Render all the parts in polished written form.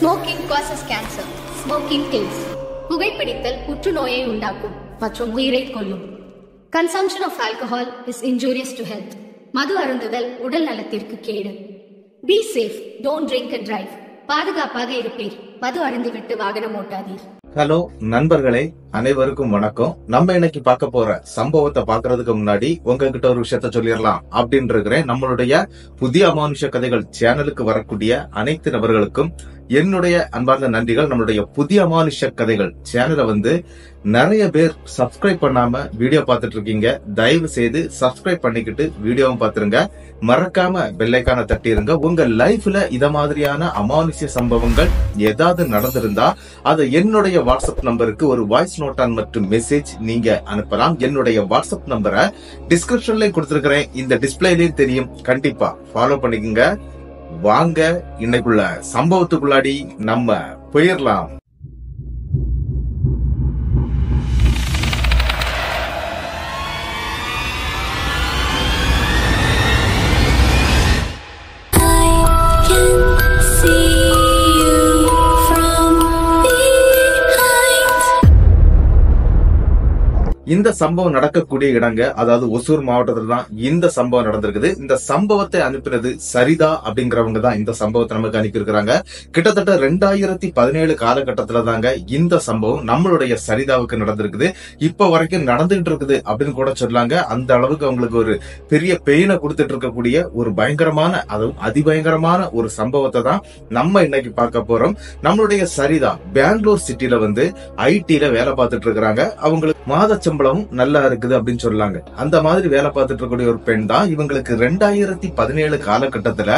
Smoking causes cancer. Smoking kills. புகைப்பிடித்தல் புற்றுநோயை உண்டாக்கும் மற்றும் உயிரை கொல்லும். Consumption of alcohol is injurious to health. மது அருந்துதல் உடல் நலத்திற்கு கேடு. Be safe. Don't drink and drive. பாதுகாப்பாக இருப்பீர். மது அருந்திவிட்டு வாகனம் ஓட்டாதீர். ஹலோ நண்பர்களே, அனைவருக்கும் வணக்கம். நம்ம இன்னைக்கு பார்க்க போற சம்பவத்தை பாக்குறதுக்கு முன்னாடி உங்ககிட்ட ஒரு விஷயத்த சொல்லிடலாம் அப்படின்னு இருக்கிறேன். நம்மளுடைய புதிய அமானுஷ கதைகள் சேனலுக்கு வரக்கூடிய அனைத்து நபர்களுக்கும் என்னுடைய அன்பார்ந்த நன்றிகள். நம்மளுடைய புதிய அமானுஷ கதைகள் சேனலை நிறைய பேர் சப்ஸ்கிரைப் பண்ணாம வீடியோ பார்த்துட்டு இருக்கீங்க. தயவு செய்து சப்ஸ்கிரைப் பண்ணிக்கிட்டு வீடியோவும் பார்த்துருங்க. மறக்காம பெல்லைக்கான தட்டிருங்க. உங்க லைஃப்ல இத மாதிரியான அமானுஷ்ய சம்பவங்கள் ஏதாவது நடந்திருந்தா அதை என்னுடைய வாட்ஸ்அப் நம்பருக்கு ஒரு வாய்ஸ் நோட்டான் மற்றும் மெசேஜ் நீங்க அனுப்பலாம். என்னுடைய வாட்ஸ்அப் நம்பரை டிஸ்கிரிப்ஷன்ல கொடுத்திருக்கிறேன், இந்த டிஸ்பிளேலயும் தெரியும். கண்டிப்பா ஃபாலோ பண்ணிக்கோங்க. வாங்க இன்னைக்குள்ள சம்பவத்துக்குள்ளாடி நம்ம போயிடலாம். இந்த சம்பவம் நடக்கக்கூடிய இடங்க, அதாவது ஒசூர் மாவட்டத்துல தான் இந்த சம்பவம் நடந்திருக்குது. இந்த சம்பவத்தை அனுப்பினது சரிதா அப்படிங்கிறவங்க தான் இந்த சம்பவத்தை நமக்கு அனுப்பியிருக்கிறாங்க. கிட்டத்தட்ட 2017 காலகட்டத்துல தாங்க இந்த சம்பவம் நம்மளுடைய சரிதாவுக்கு நடந்திருக்குது. இப்ப வரைக்கும் நடந்துகிட்டு இருக்குது அப்படின்னு கூட சொல்லாங்க. அந்த அளவுக்கு அவங்களுக்கு ஒரு பெரிய பெயினை கொடுத்துட்டு இருக்கக்கூடிய ஒரு பயங்கரமான, அதுவும் அதிபயங்கரமான ஒரு சம்பவத்தை தான் நம்ம இன்னைக்கு பார்க்க போறோம். நம்மளுடைய சரிதா பெங்களூர் சிட்டில ஐடில வேலை பார்த்துட்டு இருக்கிறாங்க. அவங்களுக்கு மாத சம்பளம் நல்லா இருக்குது அப்படின்னு சொல்லாங்க. அந்த மாதிரி வேலை பார்த்துட்டு இருக்கக்கூடிய ஒரு பெண் தான். இவங்களுக்கு 2017 காலகட்டத்துல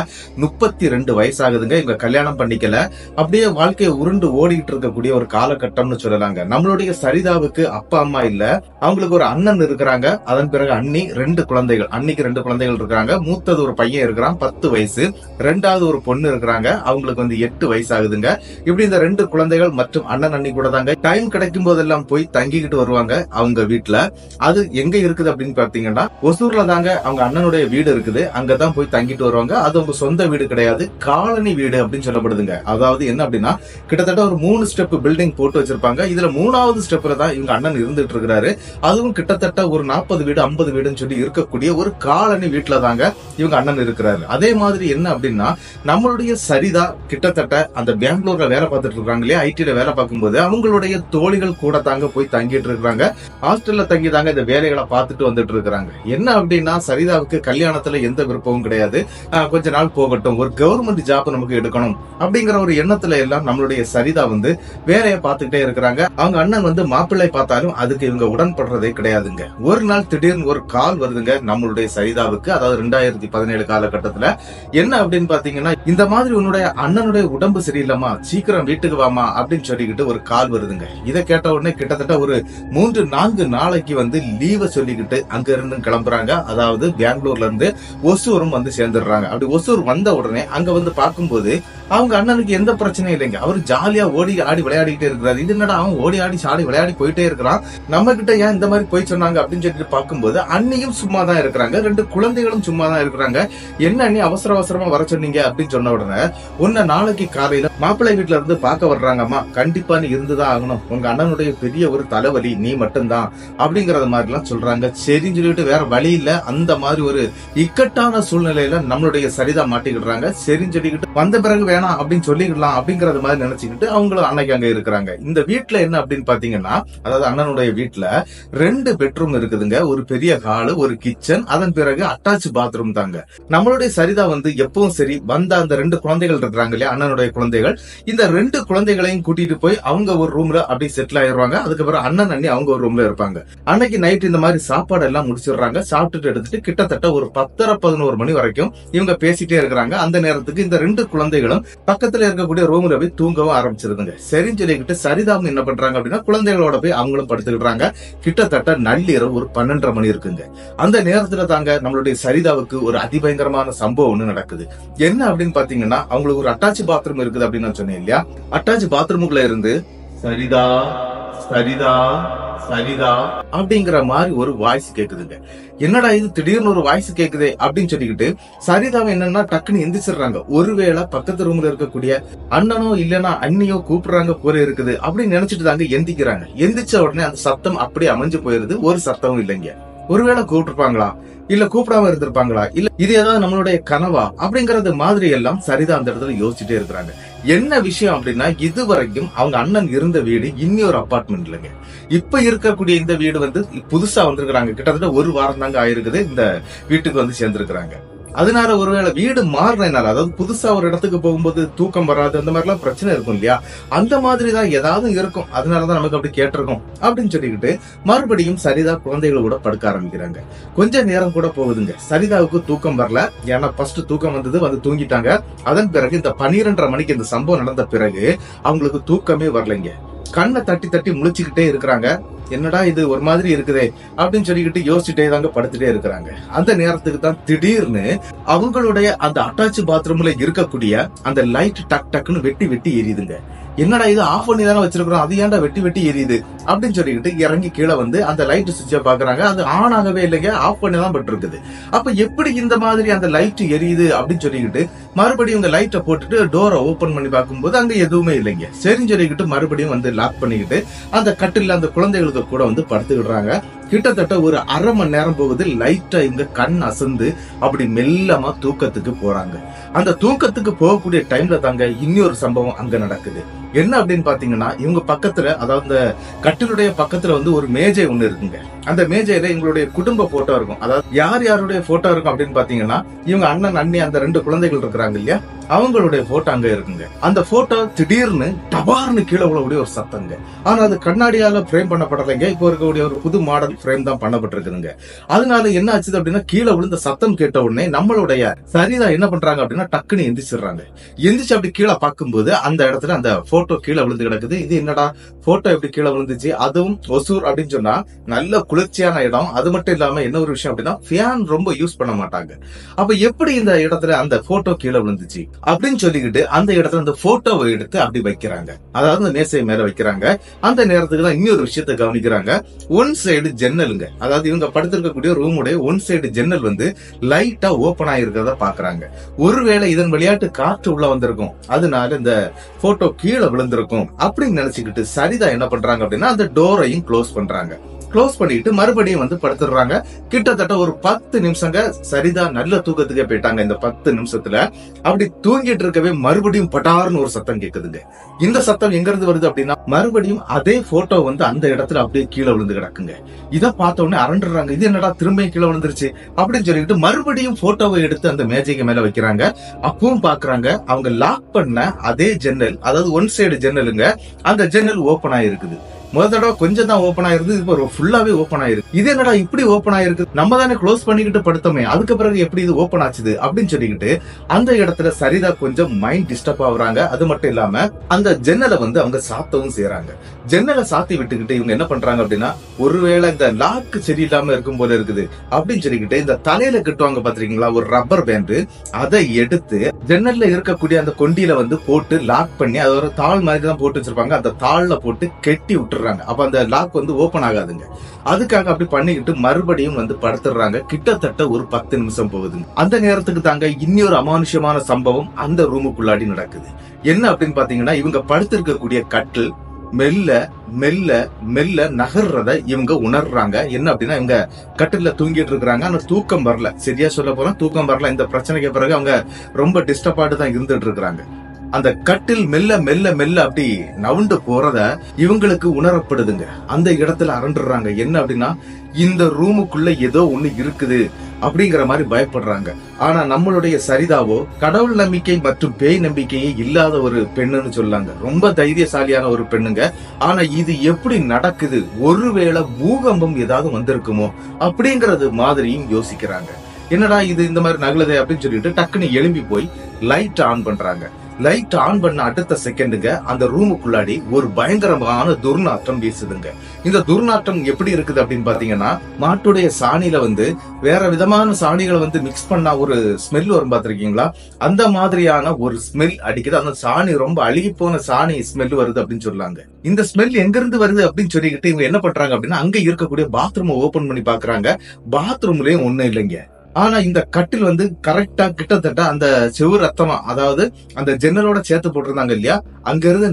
32 வயசாகுதுங்க. இவங்க கல்யாணம் பண்ணிக்கல. அப்படியே வாழ்க்கையை உருண்டு ஓடிட்டு இருக்கக்கூடிய ஒரு காலகட்டம்னு சொல்லலாங்க. நம்மளுடைய சரிதாவுக்கு அப்பா அம்மா இல்ல. அவங்களுக்கு ஒரு அண்ணன் இருக்கிறாங்க. அதன் பிறகு அண்ணி 2 குழந்தைகள். அன்னிக்கு 2 குழந்தைகள் இருக்கிறாங்க. மூத்தது ஒரு பையன் இருக்கிறான், 10 வயசு. ரெண்டாவது ஒரு பொண்ணு இருக்கிறாங்க, அவங்களுக்கு 8 வயசு ஆகுதுங்க. இப்படி இந்த 2 குழந்தைகள் மற்றும் அண்ணன் அண்ணி கூட தாங்க டைம் கிடைக்கும் போதெல்லாம் போய் தங்கிக்கிட்டு வருவாங்க அவங்க வீட்டுல. அது எங்க இருக்குது அப்படின்னு பாத்தீங்கன்னா ஒசூர்ல தாங்க அவங்க அண்ணனுடைய வீடு இருக்குது. அங்கதான் போய் தங்கிட்டு வருவாங்க. அது அவங்க சொந்த வீடு கிடையாது, காலனி வீடு அப்படின்னு சொல்லப்படுதுங்க. அதாவது என்ன அப்படின்னா கிட்டத்தட்ட ஒரு 3 ஸ்டெப் பில்டிங் போட்டு வச்சிருப்பாங்க. இதுல 3வது ஸ்டெப்ல தான் இவங்க அண்ணன் இருந்துட்டு இருக்கிறாரு. அதுவும் கிட்டத்தட்ட ஒரு 40 வீடு 50 வீடுன்னு சொல்லி இருக்கக்கூடிய ஒரு காலனி வீட்டுல தாங்க இவங்க அண்ணன் இருக்கிறாரு. அதே மாதிரி என்ன அப்படின்னா நம்மளுடைய சரிதா கிட்டத்தட்ட அந்த பெங்களூர்ல வேலை பார்த்துட்டு இருக்காங்க இல்லையா, ஐடில வேலை பார்க்கும்போது அவங்களுடைய தோழிகள் கூட தாங்க போய் தங்கிட்டு இருக்கிறாங்க. ஹாஸ்டல்ல தங்கி தாங்க இந்த வேலைகளை பார்த்துட்டு வந்துட்டு இருக்காங்க. என்ன அப்படின்னா சரிதாவுக்கு கல்யாணத்துல எந்த விருப்பமும் கிடையாது. கொஞ்ச நாள் போகட்டும், ஒரு கவர்மெண்ட் ஜாப் நமக்கு எடுக்கணும் அப்படிங்கிற ஒரு எண்ணத்துல எல்லாம் நம்மளுடைய சரிதா வேலையை பார்த்துக்கிட்டே இருக்கிறாங்க. அவங்க அண்ணன் மாப்பிள்ளை பார்த்தாலும் அதுக்கு இவங்க உடன்படுறதே கிடையாதுங்க. ஒரு நாள் திடீர்னு ஒரு கால் வருதுங்க நம்மளுடைய சரிதாவுக்கு. அதாவது 2017 காலகட்டத்துல என்ன அப்படின்னு பாத்தீங்கன்னா, இந்த மாதிரி உன்னுடைய அண்ணனுடைய உடம்பு சரியில்லமா, சீக்கிரம் வீட்டுக்கு வாமா அப்படின்னு சொல்லிக்கிட்டு ஒரு கால் வருதுங்க. இதை கேட்ட உடனே கிட்டத்தட்ட ஒரு 3-4 நாளைக்கு லீவ சொல்லிக்கிட்டு அங்க இருந்து கிளம்புறாங்க. அதாவது பெங்களூர்ல இருந்து ஒசூரும் சேர்ந்துடுறாங்க. அப்படி ஒசூர் வந்த உடனே அங்க பார்க்கும்போது அவங்க அண்ணனுக்கு எந்த பிரச்சனையும் இல்லைங்க. அவர் ஜாலியா ஓடி ஆடி விளையாடிக்கிட்டே இருக்கிறாரு. இது என்னடா அவன் ஓடி ஆடி சாடி விளையாடி போயிட்டே இருக்கிறான், நம்ம கிட்ட ஏன் இந்த மாதிரி போய் சொன்னாங்க அப்படின்னு சொல்லிட்டு பார்க்கும்போது அண்ணியும் சும்மா தான் இருக்கிறாங்க, 2 குழந்தைகளும் சும்மா தான் இருக்கிறாங்க. என்ன அண்ணி அவசர அவசரமா வர சொன்னீங்க அப்படின்னு சொன்ன உடனே, உன்ன நாளைக்கு காலையில மாப்பிள்ளை வீட்டுல இருந்து பார்க்க வர்றாங்கம்மா, கண்டிப்பா நீ இருந்துதான் ஆகணும், உங்க அண்ணனுடைய பெரிய ஒரு தலைவலி நீ மட்டும்தான் அப்படிங்கறத மாதிரி எல்லாம் சொல்றாங்க. சரின்னு சொல்லிட்டு வேற வழி இல்ல, அந்த மாதிரி ஒரு இக்கட்டான சூழ்நிலையில நம்மளுடைய சரிதா மாட்டிக்கிடுறாங்க. சரின்னு சொல்லிக்கிட்டு வந்த பிறகு வேணாம் அப்படின்னு சொல்லிக்கலாம் அப்படிங்கறது மாதிரி நினைச்சுக்கிட்டு அவங்களும் அன்னைக்கு அங்க இருக்கிறாங்க. இந்த வீட்டுல என்ன அப்படின்னு பாத்தீங்கன்னா, அதாவது அண்ணனுடைய வீட்டுல 2 பெட்ரூம் இருக்குதுங்க. ஒரு பெரிய ஹாலு, ஒரு கிச்சன், அதன் பிறகு அட்டாச் பாத்ரூம் தாங்க. நம்மளுடைய சரிதா எப்பவும் சரி வந்த அந்த 2 குழந்தைகள் இருக்கிறாங்க இல்லையா, அண்ணனுடைய குழந்தைகள், இந்த 2 குழந்தைகளையும் கூட்டிட்டு போய் அவங்க ஒரு ரூம்ல அப்படி செட்டில் ஆயிடுவாங்க. அதுக்கப்புறம் அண்ணன் அண்ணி அவங்க ஒரு ரூம்ல இருப்பாங்க. அன்னைக்கு நைட் இந்த மாதிரி சாப்பாடு எல்லாம் முடிச்சிடுறாங்க. சாப்பிட்டுட்டு எடுத்துட்டு கிட்டத்தட்ட ஒரு 10:30-11 மணி வரைக்கும் இவங்க பேசிட்டே இருக்கிறாங்க. அந்த நேரத்துக்கு இந்த 2 குழந்தைகளும் பக்கத்துல இருக்கக்கூடிய ரூம்ல போய் தூங்கவும் ஆரம்பிச்சிருதுங்க. சரின்னு சொல்லிக்கிட்டு சரிதாவும் என்ன பண்றாங்க அப்படின்னா குழந்தைகளோட போய் அவங்களும் படுத்துக்கிட்டாங்க. கிட்டத்தட்ட நள்ளிரவு ஒரு 12:30 மணி இருக்குங்க. அந்த நேரத்துல தாங்க நம்மளுடைய சரிதாவுக்கு ஒரு அதிபயங்கரமான சம்பவம் ஒண்ணு நடக்குது. என்ன அப்படின்னு பாத்தீங்கன்னா, அவங்களுக்கு ஒரு அட்டாச் பாத்ரூம் இருக்குது அப்படின்னு நான் சொன்னேன் இல்லையா, அட்டாச் பாத்ரூமுக்குள்ள இருந்து சரிதா சரிதா சரிதா அப்படிங்கிற மாதிரி ஒரு வாய்ஸ் கேக்குதுங்க. என்னடா இது திடீர்னு ஒரு வாய்ஸ் கேக்குதே அப்படின்னு சொல்லிக்கிட்டு சரிதாவை என்னன்னா டக்குன்னு எந்திரிச்சிடுறாங்க. ஒருவேளை பக்கத்து ரூம்ல இருக்கக்கூடிய அண்ணனோ இல்லன்னா அண்ணியோ கூப்பிடுறாங்க போல இருக்குது அப்படின்னு நினைச்சிட்டு தாங்க எந்திக்கிறாங்க. எந்திரிச்ச உடனே அந்த சத்தம் அப்படியே அமைஞ்சு போயிருது. ஒரு சத்தமும் இல்லைங்க. ஒருவேளை கூப்பிட்டுருப்பாங்களா, இல்ல கூப்பிடாம இருந்திருப்பாங்களா, இல்ல இது ஏதாவது நம்மளுடைய கனவா அப்படிங்கறது மாதிரி எல்லாம் சரிதா அந்த இடத்துல யோசிச்சுட்டே இருக்கிறாங்க. என்ன விஷயம் அப்படின்னா, இதுவரைக்கும் அவங்க அண்ணன் இருந்த வீடு இன்னொரு அபார்ட்மெண்ட் இல்லைங்க. இப்ப இருக்கக்கூடிய இந்த வீடு வந்து புதுசா வந்திருக்கிறாங்க. கிட்டத்தட்ட ஒரு வாரம் தாங்க ஆயிருக்குது இந்த வீட்டுக்கு வந்து சேர்ந்திருக்கிறாங்க. அதனால ஒருவேளை வீடு மாறினால, அதாவது புதுசா ஒரு இடத்துக்கு போகும்போது தூக்கம் வராது, அந்த மாதிரி எல்லாம் பிரச்சனை இருக்கும் இல்லையா, அந்த மாதிரிதான் ஏதாவது இருக்கும். அதனாலதான் நமக்கு அப்படி கேட்டிருக்கோம் அப்படின்னு சொல்லிக்கிட்டு மறுபடியும் சரிதா குழந்தைகளை கூட படுக்க ஆரம்பிக்கிறாங்க. கொஞ்ச நேரம் கூட போகுதுங்க. சரிதாவுக்கு தூக்கம் வரல. ஏன்னா ஃபர்ஸ்ட் தூக்கம் வந்து தூங்கிட்டாங்க. அதன் பிறகு இந்த 12:30 மணிக்கு இந்த சம்பவம் நடந்த பிறகு அவங்களுக்கு தூக்கமே வரலைங்க. கண்ணை தட்டி தட்டி முழிச்சுக்கிட்டே இருக்கிறாங்க. என்னடா இது ஒரு மாதிரி இருக்குதே அப்படின்னு சொல்லிக்கிட்டு யோசிச்சுட்டே தாங்க படுத்துட்டே இருக்கிறாங்க. அந்த நேரத்துக்கு தான் திடீர்னு அவங்களுடைய அந்த அட்டாச் பாத்ரூம்ல இருக்கக்கூடிய அந்த லைட் டக் டக்குன்னு வெட்டி வெட்டி எரியுதுங்க. என்னடா இது ஆஃப் பண்ணி தானே வச்சிருக்கிறோம், அது ஏன்டா வெட்டி வெட்டி எரியுது அப்படின்னு சொல்லிக்கிட்டு இறங்கி கீழே வந்து அந்த லைட் சுவிட்சை பாக்குறாங்க. அது ஆன் ஆகவே இல்லைங்க, ஆஃப் பண்ணி தான் பட்டு இருக்குது. அப்ப எப்படி இந்த மாதிரி அந்த லைட் எரியுது அப்படின்னு சொல்லிக்கிட்டு மறுபடியும் இந்த லைட்டை போட்டுட்டு டோரை ஓபன் பண்ணி பார்க்கும்போது அங்க எதுவுமே இல்லைங்க. சரின்னு சொல்லிக்கிட்டு மறுபடியும் வந்து லாக் பண்ணிக்கிட்டு அந்த கட்டில அந்த குழந்தைகளுக்கு கூட வந்து படுத்துக்கிடுறாங்க. கிட்டத்தட்ட ஒரு அரை மணி நேரம் போகுது. லைட்டா இங்க கண் அசந்து அப்படி மெல்லமா தூக்கத்துக்கு போறாங்க. அந்த தூக்கத்துக்கு போகக்கூடிய டைம்ல தாங்க இன்னொரு சம்பவம் அங்க நடக்குது. என்ன அப்படின்னு பாத்தீங்கன்னா, இவங்க பக்கத்துல, அதாவது இந்த கட்டிலுடைய பக்கத்துல வந்து ஒரு மேஜை ஒண்ணு இருக்குங்க. அந்த மேஜையில எங்களுடைய குடும்ப போட்டோ இருக்கும். அதாவது யார் யாருடைய போட்டோ இருக்கும் அப்படின்னு பாத்தீங்கன்னா, இவங்க அண்ணன் அண்ணி அந்த 2 குழந்தைகள் இருக்கிறாங்க இல்லையா, அவங்களுடைய போட்டோ அங்க இருக்குங்க. அந்த போட்டோ திடீர்னு டபார்னு கீழே விழக்கூடிய ஒரு சத்தங்க. ஆனா அது கண்ணாடியால பிரேம் பண்ணப்படலைங்க. இப்போ இருக்கக்கூடிய ஒரு புது மாடல் பிரேம் தான் பண்ணப்பட்டிருக்குதுங்க. அதனால என்ன ஆச்சு அப்படின்னா, கீழே விழுந்த சத்தம் கேட்ட உடனே நம்மளுடைய சரிதா என்ன பண்றாங்க அப்படின்னா டக்குன்னு எந்திரிச்சிடுறாங்க. எந்திரிச்சு அப்படி கீழே பார்க்கும்போது அந்த இடத்துல அந்த போட்டோ கீழே விழுந்து கிடக்குது. இது என்னடா போட்டோ எப்படி கீழே விழுந்துச்சு, அதுவும் ஒசூர் அப்படின்னு சொன்னா நல்ல குளிர்ச்சியான இடம். அது மட்டும் இல்லாம என்ன ஒரு விஷயம் அப்படின்னா, ஃபேன் ரொம்ப யூஸ் பண்ண மாட்டாங்க. அப்ப எப்படி இந்த இடத்துல அந்த போட்டோ கீழே விழுந்துச்சு அப்படின்னு சொல்லிக்கிட்டு அந்த இடத்துல அந்த போட்டோவை எடுத்து அப்படி வைக்கிறாங்க. அதாவது அந்த மேசை மேல வைக்கிறாங்க. அந்த நேரத்துக்கு தான் இன்னொரு விஷயத்தை கவனிக்கிறாங்க. ஒன் சைடு ஜன்னலுங்க, அதாவது இவங்க படுத்திருக்கக்கூடிய ரூமுடைய ஒன் சைடு ஜன்னல் வந்து லைட்டா ஓபன் ஆயிருக்கிறத பாக்குறாங்க. ஒருவேளை இதன் விளையாட்டு காற்று உள்ள வந்திருக்கும், அதனால இந்த போட்டோ கீழே விழுந்திருக்கும் அப்படின்னு நினைச்சுக்கிட்டு சரிதா என்ன பண்றாங்க அப்படின்னா அந்த டோரையும் க்ளோஸ் பண்றாங்க. க்ளோஸ் பண்ணிட்டு மறுபடியும் வந்து படுத்துறாங்க. கிட்டத்தட்ட ஒரு 10 நிமிஷங்க சரிதா நல்ல தூக்கத்துக்கே போயிட்டாங்க. இந்த 10 நிமிஷத்துல அப்படி தூங்கிட்டு இருக்கவே மறுபடியும் பட்டார்னு ஒரு சத்தம் கேக்குதுங்க. இந்த சத்தம் எங்க இருந்து வருது அப்படின்னா, மறுபடியும் அதே போட்டோ வந்து அந்த இடத்துல அப்படியே கீழே விழுந்து கிடக்குங்க. இதை பார்த்த உடனே அரண்டுறாங்க. இது என்னடா திரும்பியும் கீழே விழுந்துருச்சு அப்படின்னு சொல்லிட்டு மறுபடியும் போட்டோவை எடுத்து அந்த மேஜைக்கு மேல வைக்கிறாங்க. அப்பவும் பாக்குறாங்க அவங்க லாக் பண்ண அதே ஜன்னல், அதாவது ஒன் சைடு ஜன்னலுங்க, அந்த ஜன்னல் ஓபன் ஆயிருக்குது. முதல் தடவை கொஞ்சம் தான் ஓபன் ஆயிருது, இப்போ ஃபுல்லாவே ஓபன் ஆயிருக்கு. இது என்னடா இப்படி ஓபன் ஆயிருக்கு, நம்ம தானே க்ளோஸ் பண்ணிக்கிட்டு படுத்தோமே, அதுக்கு பிறகு எப்படி இது ஓபன் ஆச்சுது அப்படின்னு சொல்லிக்கிட்டு அந்த இடத்துல சரிதா கொஞ்சம் மைண்ட் டிஸ்டர்ப் ஆகுறாங்க. அது மட்டும் இல்லாம அந்த ஜன்னலை வந்து அவங்க சாத்தவும் செய்யறாங்க. ஜன்னலை சாத்தி விட்டுக்கிட்டு இவங்க என்ன பண்றாங்க அப்படின்னா, ஒருவேளை இந்த லாக்கு சரியில்லாம இருக்கும் போல இருக்குது அப்படின்னு சொல்லிக்கிட்டு இந்த தலையில கட்டுவாங்க பாத்திருக்கீங்களா ஒரு ரப்பர் பேண்ட், அதை எடுத்து ஜன்னல்ல இருக்கக்கூடிய அந்த கொண்டியில வந்து போட்டு லாக் பண்ணி, அது ஒரு தாள் மாதிரி தான் போட்டு வச்சிருப்பாங்க, அந்த தாள்ல போட்டு கெட்டி விட்டுறாங்க. அப்ப அந்த லாக் வந்து ஓபன் ஆகாதுங்க. அதுக்காக அப்படி பண்ணிக்கிட்டு மறுபடியும் வந்து படுத்துறாங்க. கிட்டத்தட்ட ஒரு 10 நிமிஷம் போகுதுங்க. அந்த நேரத்துக்கு தாங்க இன்னொரு அமானுஷ்யமான சம்பவம் அந்த ரூமுக்குள்ளாடி நடக்குது. என்ன அப்படின்னு பாத்தீங்கன்னா, இவங்க படுத்திருக்கக்கூடிய கட்டில் மெல்ல மெல்ல மெல்ல நகர்றத இவங்க உணர்றாங்க. என்ன அப்படின்னா, இவங்க கட்டில தூங்கிட்டு இருக்கிறாங்க. ஆனா தூக்கம் வரல. சரியா சொல்ல போனா தூக்கம் வரல. இந்த பிரச்சனைக்கு பிறகு அவங்க ரொம்ப டிஸ்டர்பாட்டு தான் இருந்துட்டு இருக்கிறாங்க. அந்த கட்டில் மெல்ல மெல்ல மெல்ல அப்படி நவுண்டு போறத இவங்களுக்கு உணரப்படுதுங்க. அந்த இடத்துல அரண்டுறாங்க. என்ன அப்படின்னா, இந்த ரூமுக்குள்ள ஏதோ ஒண்ணு இருக்குது அப்படிங்கிற மாதிரி பயப்படுறாங்க. ஆனா நம்மளுடைய சரிதாவோ கடவுள் நம்பிக்கை மற்றும் பேய் நம்பிக்கையே இல்லாத ஒரு பெண்ணுன்னு சொல்லாங்க. ரொம்ப தைரியசாலியான ஒரு பெண்ணுங்க. ஆனா இது எப்படி நடக்குது, ஒருவேளை பூகம்பம் ஏதாவது வந்திருக்குமோ அப்படிங்கறது மாதிரியும் யோசிக்கிறாங்க. என்னடா இது இந்த மாதிரி நகலுதே அப்படின்னு சொல்லிட்டு டக்குன்னு எழும்பி போய் லைட் ஆன் பண்றாங்க. லைட் ஆன் பண்ண அடுத்த செகண்டுங்க அந்த ரூமுக்குள்ளாடி ஒரு பயங்கரமான துர்நாற்றம் வீசுதுங்க. இந்த துர்நாற்றம் எப்படி இருக்குது அப்படின்னு பாத்தீங்கன்னா, மாட்டுடைய சாணியில வந்து வேற விதமான சாணிகளை வந்து மிக்ஸ் பண்ணா ஒரு ஸ்மெல் வரும் பாத்திருக்கீங்களா, அந்த மாதிரியான ஒரு ஸ்மெல் அடிக்குது. அந்த சாணி ரொம்ப அழுகி போன சாணி ஸ்மெல் வருது அப்படின்னு சொல்லாங்க. இந்த ஸ்மெல் எங்க இருந்து வருது அப்படின்னு சொல்லிக்கிட்டு இவங்க என்ன பண்றாங்க அப்படின்னா, அங்க இருக்கக்கூடிய பாத்ரூம் ஓபன் பண்ணி பாக்குறாங்க. பாத்ரூம்லயும் ஒண்ணும் இல்லைங்க. ஆனா இந்த கட்டில் வந்து கரெக்டா கிட்டத்தட்ட அந்த செவு ரத்தமா, அதாவது அந்த ஜன்னலோட சேர்த்து போட்டிருந்தாங்க இல்லையா, அங்க இருந்து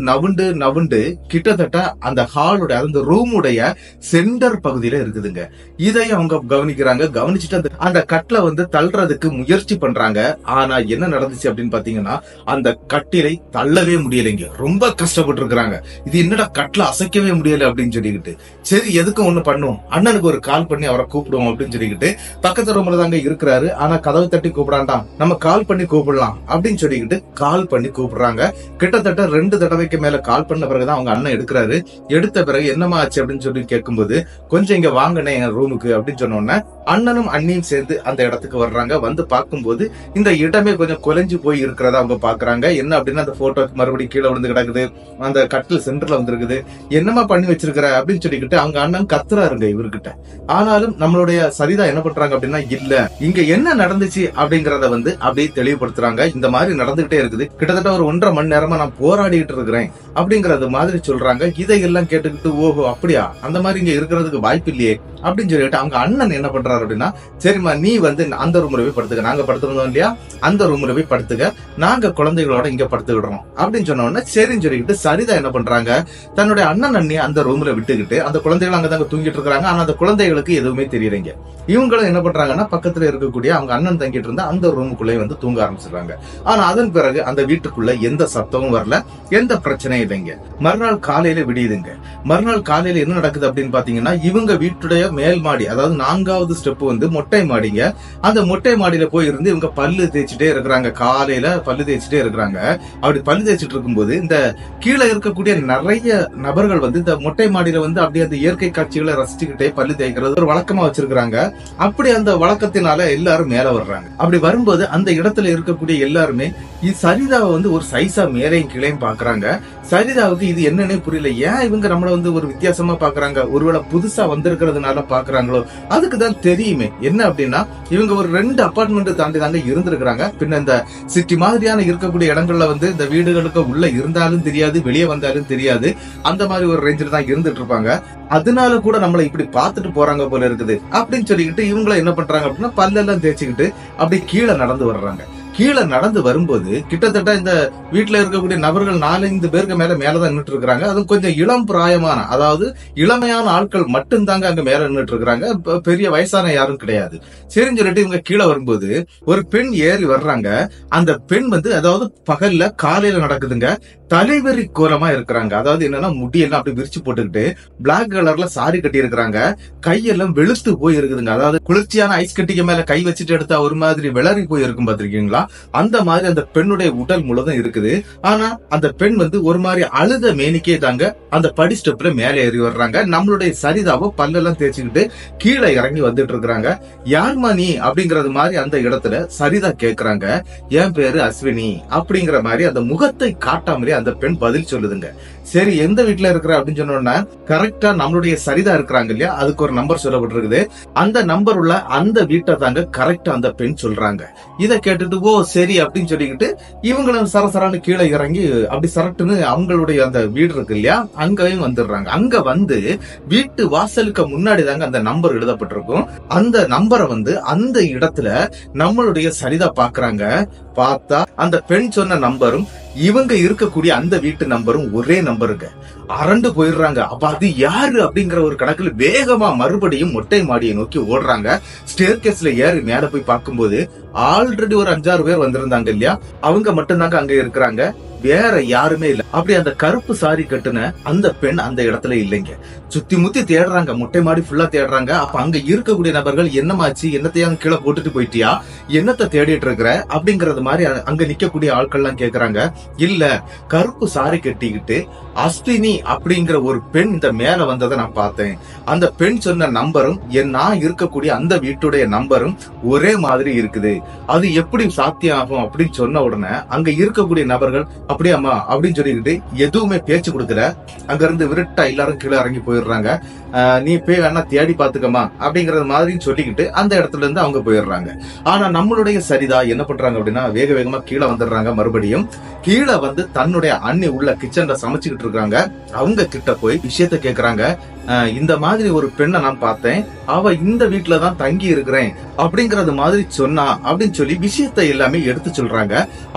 நவுண்டு கிட்டத்தட்ட அந்த ஹாலோட அந்த ரூமுடைய சென்டர் பகுதியில இருக்குதுங்க. இதையும் அவங்க கவனிக்கிறாங்க. கவனிச்சுட்டு அந்த கட்டில வந்து தள்ளுறதுக்கு முயற்சி பண்றாங்க. ஆனா என்ன நடந்துச்சு அப்படின்னு பாத்தீங்கன்னா, அந்த கட்டிலை தள்ளவே முடியலைங்க. ரொம்ப கஷ்டப்பட்டு இருக்கிறாங்க. இது என்னடா கட்டில அசைக்கவே முடியல அப்படின்னு சொல்லிக்கிட்டு, சரி எதுக்கும் ஒண்ணு பண்ணுவோம், அண்ணனுக்கு ஒரு கால் பண்ணி அவரை கூப்பிடுவோம் அப்படின்னு சொல்லிக்கிட்டு பக்கத்து ரூம்ல தாங்க இருக்கிறாரு. ஆனா கதவை தட்டி கூப்பிடாண்டாம், நம்ம கால் பண்ணி கூப்பிடலாம் அப்படின்னு சொல்லிக்கிட்டு கால் பண்ணி கூப்பிடுறாங்க. கிட்டத்தட்ட 2 தடவைக்கு மேல கால் பண்ண பிறகுதான் அவங்க அண்ணன் எடுக்கிறாரு. எடுத்த பிறகு என்னமா ஆச்சு அப்படின்னு சொல்லி கேட்கும்போது, கொஞ்சம் இங்க வாங்கினேன் என் ரூமுக்கு அப்படின்னு சொன்னோன்னே அண்ணனும் அண்ணியும் சேர்ந்து அந்த இடத்துக்கு வர்றாங்க. வந்து பார்க்கும்போது இந்த இடமே கொஞ்சம் குலைஞ்சு போய் இருக்கிறதா அவங்க பாக்குறாங்க. என்ன அப்படின்னா, அந்த போட்டோ மறுபடியும் கீழே விழுந்து கிடக்குது, அந்த கட்டில் சென்டர்ல வந்துருக்குது. என்னமா பண்ணி வச்சிருக்கிற அப்படின்னு சொல்லிக்கிட்டு அவங்க அண்ணன் கத்துறாருங்க இவர்கிட்ட. ஆனாலும் நம்மளுடைய சரிதா என்ன பண்றாங்க அப்படின்னா, இல்ல இங்க என்ன நடந்துச்சு அப்படிங்கறத வந்து அப்படியே தெளிவுபடுத்துறாங்க. இந்த மாதிரி நடந்துகிட்டே இருக்குது, கிட்டத்தட்ட ஒரு 1.5 மணி நேரமா நான் போராடிட்டு இருக்கிறேன் அப்படிங்கறது மாதிரி சொல்றாங்க. இதையெல்லாம் கேட்டுக்கிட்டு, ஓஹோ அப்படியா, அந்த மாதிரி இங்க இருக்கிறதுக்கு வாய்ப்பு இல்லையே அப்படின்னு சொல்லிட்டு அவங்க அண்ணன் என்ன பண்றாரு அப்படின்னா, சரிம்மா நீ வந்து அந்த ரூம்ல போய் படுத்துக்க, நாங்க படுத்துருந்தோம் இல்லையா அந்த ரூம்ல போய் படுத்துக்க, நாங்க குழந்தைகளோட இங்க படுத்துக்கிடுறோம் அப்படின்னு சொன்ன உடனே சரின்னு சொல்லிக்கிட்டு சரிதா என்ன பண்றாங்க, தன்னுடைய அண்ணன் அண்ணியை அந்த ரூம்ல விட்டுக்கிட்டு அந்த குழந்தைகள் அங்கதாங்க தூங்கிட்டு இருக்காங்க. ஆனா அந்த குழந்தைகளுக்கு எதுவுமே தெரியலைங்க. இவங்களும் என்ன பண்றாங்கன்னா, பக்கத்துல இருக்கக்கூடிய அவங்க அண்ணன் தங்கிட்டு இருந்த அந்த ரூமுக்குள்ளே வந்து தூங்க ஆரம்பிச்சிடுறாங்க. ஆனா அதன் பிறகு அந்த வீட்டுக்குள்ள எந்த சத்தமும் வரல, எந்த பிரச்சனையும் இல்லைங்க. மறுநாள் காலையில விடியுதுங்க. மறுநாள் காலையில என்ன நடக்குது அப்படின்னு பாத்தீங்கன்னா, இவங்க வீட்டுடைய மேல் மாடி, அதாவது 4வது ஸ்டெப் வந்து மொட்டை மாடிங்க. அந்த மொட்டை மாடியில போய் இருந்து இவங்க பல்லு தேய்ச்சிட்டே இருக்கிறாங்க. காலையில பல்லு தேய்ச்சிட்டே இருக்கிறாங்க. அப்படி பல்லு தேய்ச்சிட்டு இருக்கும்போது இந்த கீழே இருக்கக்கூடிய நிறைய நபர்கள் வந்து இந்த மொட்டை மாடியில வந்து அப்படியே அந்த இயற்கை காட்சிகளை ரசிச்சுக்கிட்டே பல்லு தேய்க்கிறது ஒரு வழக்கமா வச்சிருக்காங்க. அப்படி அந்த வழக்கத்தினால எல்லாரும் மேல வர்றாங்க. அப்படி வரும்போது அந்த இடத்துல இருக்கக்கூடிய எல்லாருமே சரிதாவை வந்து ஒரு சைஸா மேலையும் கீழையும் பாக்குறாங்க. சரிதாவுக்கு இது என்னன்னே புரியல. ஏன் இவங்க நம்மள வந்து ஒரு வித்தியாசமா பாக்குறாங்க, ஒருவேளை புதுசா வந்திருக்கிறதுனால பாக்குறாங்களோ, அதுக்குதான் தெரியுமே. என்ன அப்படின்னா, இவங்க ஒரு 2 அபார்ட்மெண்ட் தாண்டி தாங்க இருந்திருக்கிறாங்க. பின்ன இந்த சிட்டி மாதிரியான இருக்கக்கூடிய இடங்கள்ல வந்து இந்த வீடுகளுக்கு உள்ள இருந்தாலும் தெரியாது, வெளியே வந்தாலும் தெரியாது, அந்த மாதிரி ஒரு ரேஞ்சில் தான் இருந்துட்டு இருப்பாங்க. அதனால கூட நம்மள இப்படி பாத்துட்டு போறாங்க போல இருக்குது அப்படின்னு சொல்லிக்கிட்டு இவங்கள என்ன பண்றாங்க அப்படின்னா, பல்லெல்லாம் தேய்ச்சிக்கிட்டு அப்படி கீழே நடந்து வர்றாங்க. கீழே நடந்து வரும்போது கிட்டத்தட்ட இந்த வீட்டுல இருக்கக்கூடிய நபர்கள் 4-5 பேருக்கு மேலதான் நின்றுட்டு இருக்காங்க. அதுவும் கொஞ்சம் இளம் பிராயமான, அதாவது இளமையான ஆட்கள் மட்டும்தாங்க அங்க மேல நின்றுட்டு இருக்காங்க. பெரிய வயசான யாரும் கிடையாது. சரின்னு சொல்லிட்டு இவங்க கீழே வரும்போது ஒரு பெண் ஏறி வர்றாங்க. அந்த பெண் வந்து, அதாவது பகல்ல காலையில நடக்குதுங்க, தலைவரி கோலமா இருக்கிறாங்க. அதாவது என்னன்னா, முடியெல்லாம் அப்படி விரிச்சு போட்டுக்கிட்டு பிளாக் கலர்ல சாரி கட்டி இருக்கிறாங்க. கையெல்லாம் வெளுத்து போய் இருக்குதுங்க. அதாவது குளிர்ச்சியான ஐஸ் கட்டிக்கு மேல கை வச்சுட்டு எடுத்தா ஒரு மாதிரி விளறி போய் இருக்கும் பாத்திருக்கீங்களா, அந்த மாதிரி அந்த பெண்ணுடைய உடல் முழுதும் இருக்குது. ஆனா அந்த பெண் வந்து ஒரு மாதிரி அழுத மேனிக்கே தாங்க அந்த படி ஸ்டெப்ல மேலே ஏறி வர்றாங்க. நம்மளுடைய சரிதாவோ பல்லெல்லாம் தேய்ச்சிக்கிட்டு கீழே இறங்கி வந்துட்டு இருக்கிறாங்க. யார்மா நீ அப்படிங்கறது மாதிரி அந்த இடத்துல சரிதா கேக்குறாங்க. என் பேரு அஸ்வினி அப்படிங்கிற மாதிரி அந்த முகத்தை காட்டாமலே அந்த பெண் பதில் சொல்லுதுங்க. சரி எந்த வீட்டுல இருக்கிற அப்படின்னு சொன்னோம்னா, கரெக்டா நம்மளுடைய சரிதா இருக்கிறாங்க இல்லையா, அதுக்கு ஒரு நம்பர் சொல்லப்பட்டிருக்குது. அந்த நம்பர் உள்ள அந்த வீட்டை தாங்க கரெக்டா அந்த பெண் சொல்றாங்க. இதை கேட்டுட்டு ஓ சரி அப்படின்னு சொல்லிக்கிட்டு இவங்களும் சரசரான்னு கீழே இறங்கி அப்படி சரட்டுன்னு அவங்களுடைய அந்த வீடு இருக்கு இல்லையா, அங்கேயும் வந்துடுறாங்க. அங்க வந்து வீட்டு வாசலுக்கு முன்னாடி தாங்க அந்த நம்பர் எழுதப்பட்டிருக்கும். அந்த நம்பரை வந்து அந்த இடத்துல நம்மளுடைய சரிதா பாக்குறாங்க. பார்த்தா அந்த பெண் சொன்ன நம்பரும் இவங்க இருக்கக்கூடிய அந்த வீட்டு நம்பரும் ஒரே நம்பருங்க. அரண்டு போயிடுறாங்க. அப்ப அது யாரு அப்படிங்கிற ஒரு கணக்குல வேகமா மறுபடியும் மொட்டை மாடியை நோக்கி ஓடுறாங்க. ஸ்டேர் கேஸ்ல ஏறி மேல போய் பார்க்கும்போது ஆல்ரெடி ஒரு 5-6 பேர் வந்திருந்தாங்க இல்லையா, அவங்க மட்டும்தாங்க அங்க இருக்கிறாங்க, வேற யாருமே இல்ல. அப்படி அந்த கருப்பு சாரி கட்டுன அந்த பெண் அந்த இடத்துல இல்லைங்க. சுத்தி முத்தி தேடுறாங்க, மொட்டை மாடி ஃபுல்லா தேடுறாங்க. அப்ப அங்க இருக்கக்கூடிய நபர்கள் என்னமாச்சு, என்னத்தையும் கீழே போட்டுட்டு போயிட்டியா, என்னத்தை தேடிட்டு இருக்கிற அப்படிங்கறது மாதிரி அங்க நிக்கக்கூடிய ஆட்கள் எல்லாம் கேக்குறாங்க. இல்ல, கருப்பு சாரி கட்டிக்கிட்டு அஸ்வினி அப்படிங்கிற ஒரு பெண் இந்த மேல வந்ததை நான் பார்த்தேன். அந்த பெண் சொன்ன நம்பரும் நான் இருக்கக்கூடிய அந்த வீட்டுடைய நம்பரும் ஒரே மாதிரி இருக்குது. அது எப்படி சாத்தியம் ஆகும் அப்படின்னு சொன்ன உடனே அங்க இருக்கக்கூடிய நபர்கள் அப்படியாமா அப்படின்னு சொல்லிக்கிட்டு எதுவுமே பேச்சு கொடுக்கல. அங்க இருந்து விருட்டா எல்லாரும் கீழே இறங்கி போயிடுறாங்க. நீ போய் வேணா தேடி பாத்துக்கமா அப்படிங்கறது மாதிரி சொல்லிக்கிட்டு அந்த இடத்துல இருந்து அவங்க போயிடுறாங்க. ஆனா நம்மளுடைய சரிதா என்ன பண்றாங்க அப்படின்னா வேக வேகமா கீழே வந்துடுறாங்க. மறுபடியும் கீழே வந்து தன்னுடைய அண்ணி உள்ள கிச்சன்ல சமைச்சுக்கிட்டு இருக்காங்க. அவங்க கிட்ட போய் விஷயத்த கேக்குறாங்க. இந்த மாதிரி ஒரு பெண்ணை நான் பார்த்தேன், அவ இந்த வீட்டுலதான் தங்கி இருக்கிறேன் அப்படிங்கறது மாதிரி சொன்னா அப்படின்னு சொல்லி விஷயத்த எல்லாமே எடுத்து சொல்றாங்க.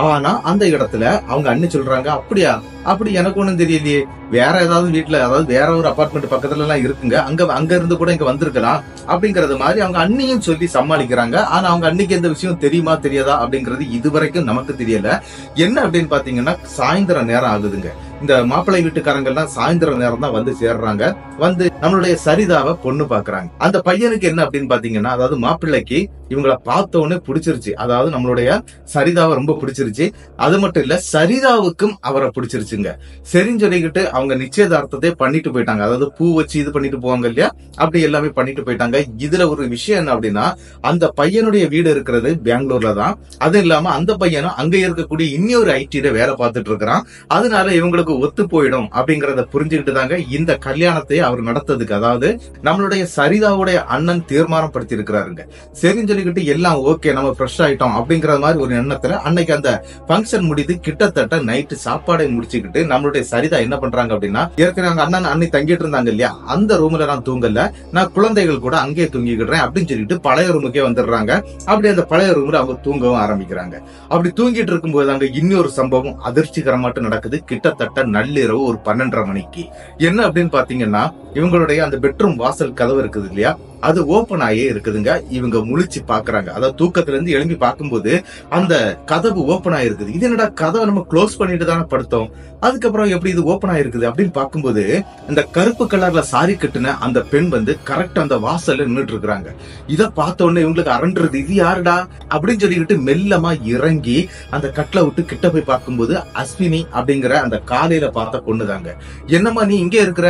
ஆனா அந்த இடத்துல அவங்க அண்ணி சொல்றாங்க, அப்படியா, அப்படி எனக்கு ஒண்ணும் தெரியலையே, வேற ஏதாவது வீட்டுல, அதாவது வேற ஒரு அபார்ட்மெண்ட் பக்கத்துல எல்லாம் இருக்குங்க, அங்க இருந்து கூட இங்க வந்திருக்கலாம் அப்படிங்கறது மாதிரி அவங்க அண்ணியும் சொல்லி சமாளிக்கிறாங்க. ஆனா அவங்க அன்னைக்கு எந்த விஷயம் தெரியுமா தெரியாதா அப்படிங்கறது இதுவரைக்கும் நமக்கு தெரியல. என்ன அப்படின்னு பாத்தீங்கன்னா சாயந்தரம் நேரம் ஆகுதுங்க. இந்த மாப்பிள்ளை வீட்டுக்காரங்க எல்லாம் சாயந்தரம் நேரம் தான் வந்து சேர்றாங்க. வந்து நம்மளுடைய சரிதாவை பொண்ணு பாக்குறாங்க. அந்த பையனுக்கு என்ன அப்படின்னு பாத்தீங்கன்னா, அதாவது மாப்பிள்ளைக்கு இவங்களை பார்த்த உடனே பிடிச்சிருச்சு. அதாவது நம்மளுடைய சரிதாவை ரொம்ப பிடிச்சிருச்சு. அது மட்டும் இல்ல, சரிதாவுக்கும் அவரை பிடிச்சிருச்சுங்க. சரின்னு சொல்லிக்கிட்டு அவங்க நிச்சயதார்த்தத்தை பண்ணிட்டு போயிட்டாங்க. அதாவது பூ வச்சு இது பண்ணிட்டு போவாங்க இல்லையா, அப்படி எல்லாமே பண்ணிட்டு போயிட்டாங்க. இதுல ஒரு விஷயம் என்ன அப்படின்னா, அந்த பையனுடைய வீடு இருக்கிறது பெங்களூர்ல தான். அது இல்லாம அந்த பையனும் அங்க இருக்கக்கூடிய இன்னொரு ஐடில வேலை பார்த்துட்டு இருக்கிறான். அதனால இவங்களுக்கு ஒத்து போயிடும் அப்படிங்கறத புரிஞ்சுக்கிட்டு தாங்க இந்த கல்யாணத்தை அவர் நடத்ததுக்கு, அதாவது நம்மளுடைய சரிதாவுடைய அண்ணன் தீர்மானம் படுத்தி இருக்கிறாருங்க. சரின்னு சொல்லிக்கிட்டு எல்லாம் ஓகே, நம்ம ஃப்ரெஷ் ஆயிட்டோம் அப்படிங்கிற மாதிரி ஒரு எண்ணத்துல அன்னைக்கு அந்த பங்கன் முடிது கிட்டத்தட்ட நைட்டு சாப்பாடை முடிச்சுக்கிட்டு நம்மளுடைய சரிதா என்ன பண்றாங்க அப்படின்னா, ஏற்கனவே அண்ணன் அண்ணி தங்கிட்டு இருந்தாங்க இல்லையா, அந்த ரூம்ல நான் தூங்கல, நான் குழந்தைகள் கூட அங்கேயே தூங்கிக்கிடுறேன் அப்படின்னு சொல்லிட்டு பழைய ரூமுக்கே வந்துடுறாங்க. அப்படி அந்த பழைய ரூம்ல அவங்க தூங்கவும் ஆரம்பிக்கிறாங்க. அப்படி தூங்கிட்டு இருக்கும்போது அங்க இன்னொரு சம்பவம் அதிர்ச்சிகரமாட்டு நடக்குது. கிட்டத்தட்ட நள்ளிரவு ஒரு 12:30 மணிக்கு. என்ன அப்படின்னு பாத்தீங்கன்னா, இவங்களுடைய அந்த பெட்ரூம் வாசல் கதவு இருக்குது இல்லையா, அது ஓபன் ஆயே இருக்குதுங்க. இவங்க முழிச்சு பாக்குறாங்க. அதாவது தூக்கத்துல இருந்து எழும்பி பார்க்கும்போது அந்த கதவு ஓபன் ஆயிருக்குது. இது என்னடா, கதவை நம்ம க்ளோஸ் பண்ணிட்டு தானே படுத்தோம், அதுக்கப்புறம் எப்படி இது ஓபன் ஆயிருக்குது அப்படின்னு பார்க்கும்போது இந்த கருப்பு கலர்ல சாரி கட்டுன அந்த பெண் வந்து கரெக்ட் அந்த வாசல்ல நின்றுட்டு இருக்காங்க. இத பார்த்த உடனே இவங்களுக்கு அரண்டுறது, இது யாருடா அப்படின்னு சொல்லிக்கிட்டு மெல்லமா இறங்கி அந்த கட்டில விட்டு கிட்ட போய் பார்க்கும்போது அஸ்வினி அப்படிங்கிற அந்த காலையில பார்த்த பொண்ணுதாங்க. என்னம்மா நீ இங்கே இருக்கிற,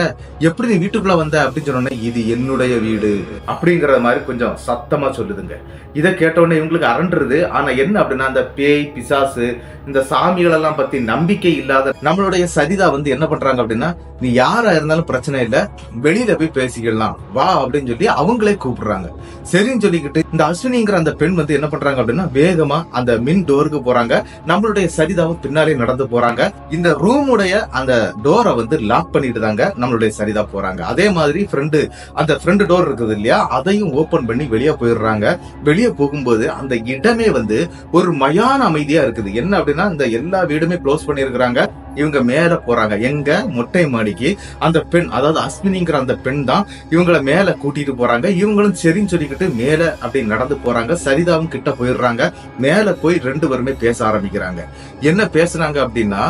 எப்படி நீ வீட்டுக்குள்ள வந்த அப்படின்னு சொன்ன, இது என்னுடைய வீடு அப்படிங்கற மாதிரி கொஞ்சம் சத்தமா சொல்லுதுங்க. இதை கேட்ட உடனே இவங்களுக்கு அரண்டுறது. ஆனா என்ன அப்படின்னா, அந்த பேய் பிசாசு இந்த சாமிகள் எல்லாம் பத்தி நம்பிக்கை இல்லாத நம்மளுடைய சரிதா வந்து என்ன பண்றாங்க அப்படின்னா, நீ யாரா இருந்தாலும் பிரச்சனை இல்ல, வெளியில போய் பேசிக்கலாம் வா அப்படின்னு சொல்லி அவங்களே கூப்பிடுறாங்க. சரின்னு சொல்லிக்கிட்டு இந்த அஸ்வினிங்கிற அந்த பெண் வந்து என்ன பண்றாங்க அப்படின்னா, வேகமா அந்த மின் டோருக்கு போறாங்க. நம்மளுடைய சரிதாவும் பின்னாலே நடந்து போறாங்க. இந்த ரூமுடைய அந்த டோரை வந்து லாக் பண்ணிட்டு தாங்க நம்மளுடைய சரிதா போறாங்க. அதே மாதிரி அந்த ஃப்ரண்ட் டோர் இருக்குது இல்லையா, அதையும் ஓபன் பண்ணி வெளியே போயிடுறாங்க. வெளியே போகும்போது அந்த இடமே வந்து ஒரு மயான அமைதியா இருக்குது. என்ன அப்படின்னா, இந்த எல்லா வீடுமே க்ளோஸ் பண்ணிருக்கிறாங்க. இவங்க மேல போறாங்க. எங்க மொட்டை மாடிக்கு. அந்த பெண், அதாவது அஸ்வினிங்கிற அந்த பெண் தான் இவங்களை மேல கூட்டிட்டு போறாங்க. இவங்களும் சரின்னு சொல்லிக்கிட்டு மேல அப்படி நடந்து போறாங்க. சரிதாவும் கிட்ட போயிடுறாங்க. மேல போய் 2 பேருமே பேச ஆரம்பிக்கிறாங்க. என்ன பேசுறாங்க அப்படின்னா,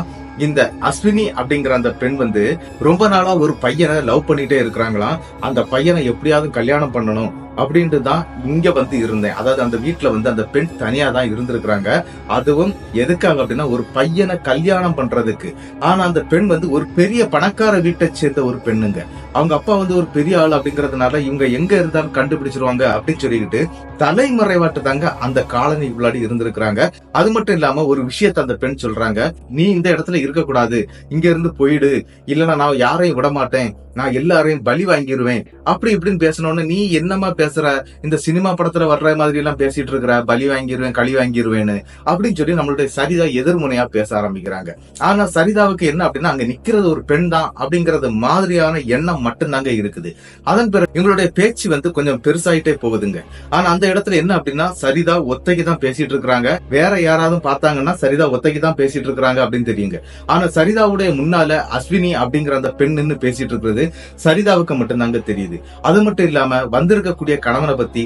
இந்த அஸ்வினி அப்படிங்கிற அந்த பெண் வந்து ரொம்ப நாளா ஒரு பையனை லவ் பண்ணிட்டே இருக்கிறாங்களாம். அந்த பையனை எப்படியாவது கல்யாணம் பண்ணணும் அப்படின்ட்டு தான் இங்க வந்து இருந்தேன். அதாவது அந்த வீட்டுல வந்து அந்த பெண் தனியா தான் இருந்திருக்கிறாங்க. அதுவும் எதுக்காக அப்படின்னா, ஒரு பையனை கல்யாணம் பண்றதுக்கு. ஆனா அந்த பெண் வந்து ஒரு பெரிய பணக்கார வீட்டை சேர்ந்த ஒரு பெண்ணுங்க. அவங்க அப்பா வந்து ஒரு பெரிய ஆள் அப்படிங்கறதுனால இவங்க எங்க இருந்தாலும் கண்டுபிடிச்சிருவாங்க அப்படின்னு சொல்லிக்கிட்டு தலைமறைவாட்டு தாங்க அந்த காலனி உள்ளாடி இருந்திருக்கிறாங்க. அது மட்டும் இல்லாம ஒரு விஷயத்த அந்த பெண் சொல்றாங்க, நீ இந்த இடத்துல இருக்கக்கூடாது, இங்க இருந்து போயிடு, இல்லன்னா நான் யாரையும் விட மாட்டேன், நான் எல்லாரையும் பலி வாங்கிடுவேன் அப்படி இப்படின்னு பேசணும்னு, நீ என்னமா பேசுற, இந்த சினிமா படத்துல வர்ற மாதிரி எல்லாம் பேசிட்டு இருக்கிற, பலி வாங்கிடுவேன் களி வாங்கிடுவேன்னு அப்படின்னு சொல்லி நம்மளுடைய சரிதா எதிர்முனையா பேச ஆரம்பிக்கிறாங்க. ஆனா சரிதாவுக்கு என்ன அப்படின்னா, அங்க நிக்கிறது ஒரு பெண் தான் அப்படிங்கறது மாதிரியான எண்ணம் மட்டும்தாங்க இருக்குது. அதன் பிறகு இவங்களுடைய பேச்சு வந்து கொஞ்சம் பெருசாயிட்டே போகுதுங்க. ஆனா அந்த இடத்துல என்ன அப்படின்னா, சரிதா ஒத்தைக்கு தான் பேசிட்டு இருக்கிறாங்க. வேற யாராவது பார்த்தாங்கன்னா சரிதா ஒத்தைக்கு தான் பேசிட்டு இருக்கிறாங்க அப்படின்னு தெரியுங்க. ஆனா சரிதாவுடைய முன்னால அஸ்வினி அப்படிங்கிற அந்த பெண் நின்னு பேசிட்டு இருக்கிறது சரிதாவுக்கு மட்டும்தாங்க தெரியுது. அது மட்டும் இல்லாம வந்திருக்கக்கூடிய கணவனை பத்தி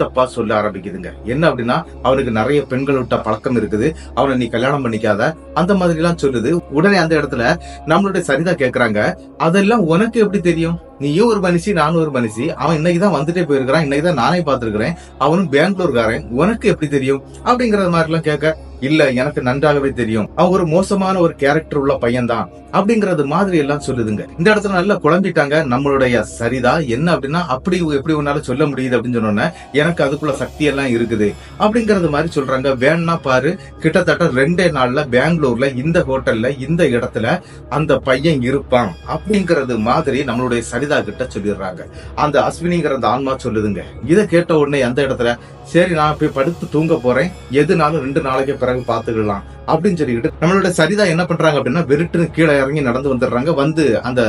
தப்பா சொல்ல ஆரம்பிக்குதுங்க. என்ன அப்படின்னா, அவனுக்கு நிறைய பெண்கள் விட்ட பழக்கம் இருக்குது, அவனை நீ கல்யாணம் பண்ணிக்காத அந்த மாதிரி எல்லாம் சொல்லுது. உடனே அந்த இடத்துல நம்மளுடைய சரிதா கேக்குறாங்க, அதெல்லாம் உனக்கு எப்படி தெரியும், நீயும் ஒரு மனுஷி, நானும் ஒரு மனுஷி. அவன் இன்னைக்குதான் வந்துட்டே போயிருக்கிறான், இன்னைக்குதான் நானே பாத்துருக்கிறேன், அவனும் பெங்களூர்காரன், உனக்கு எப்படி தெரியும் அப்படிங்கறது மாதிரி எல்லாம் கேட்க, இல்ல எனக்கு நன்றாகவே தெரியும், அவன் ஒரு மோசமான ஒரு கேரக்டர் உள்ள பையன் தான் அப்படிங்கறது மாதிரி எல்லாம் சொல்லுதுங்க. இந்த இடத்துல நல்லா குழம்பிட்டாங்க நம்மளுடைய சரிதா. என்ன அப்படின்னா, அப்படி எப்படி உன்னால சொல்ல முடியுது அப்படின்னு சொன்னோன்னே, எனக்கு அதுக்குள்ள சக்தி எல்லாம் இருக்குது அப்படிங்கறது மாதிரி சொல்றாங்க. வேணா பாரு, கிட்டத்தட்ட 2 நாள்ல பெங்களூர்ல இந்த ஹோட்டல்ல இந்த இடத்துல அந்த பையன் இருப்பான் அப்படிங்கறது மாதிரி நம்மளுடைய சரிதா கிட்ட சொல்லிடுறாங்க. அந்த அஸ்வினிங்கிற அந்த ஆன்மா சொல்லுதுங்க. இதை கேட்ட உடனே அந்த இடத்துல, சரி நான் போய் படுத்து தூங்க போறேன், எதுனாலும் 2 நாளைக்கு பிறகு பாத்துக்கலாம் அப்படின்னு சொல்லிக்கிட்டு நம்மளோட சரிதா என்ன பண்றாங்க அப்படின்னா, வெறுட்டுன்னு கீழே இறங்கி நடந்து வந்துடுறாங்க. வந்து அந்த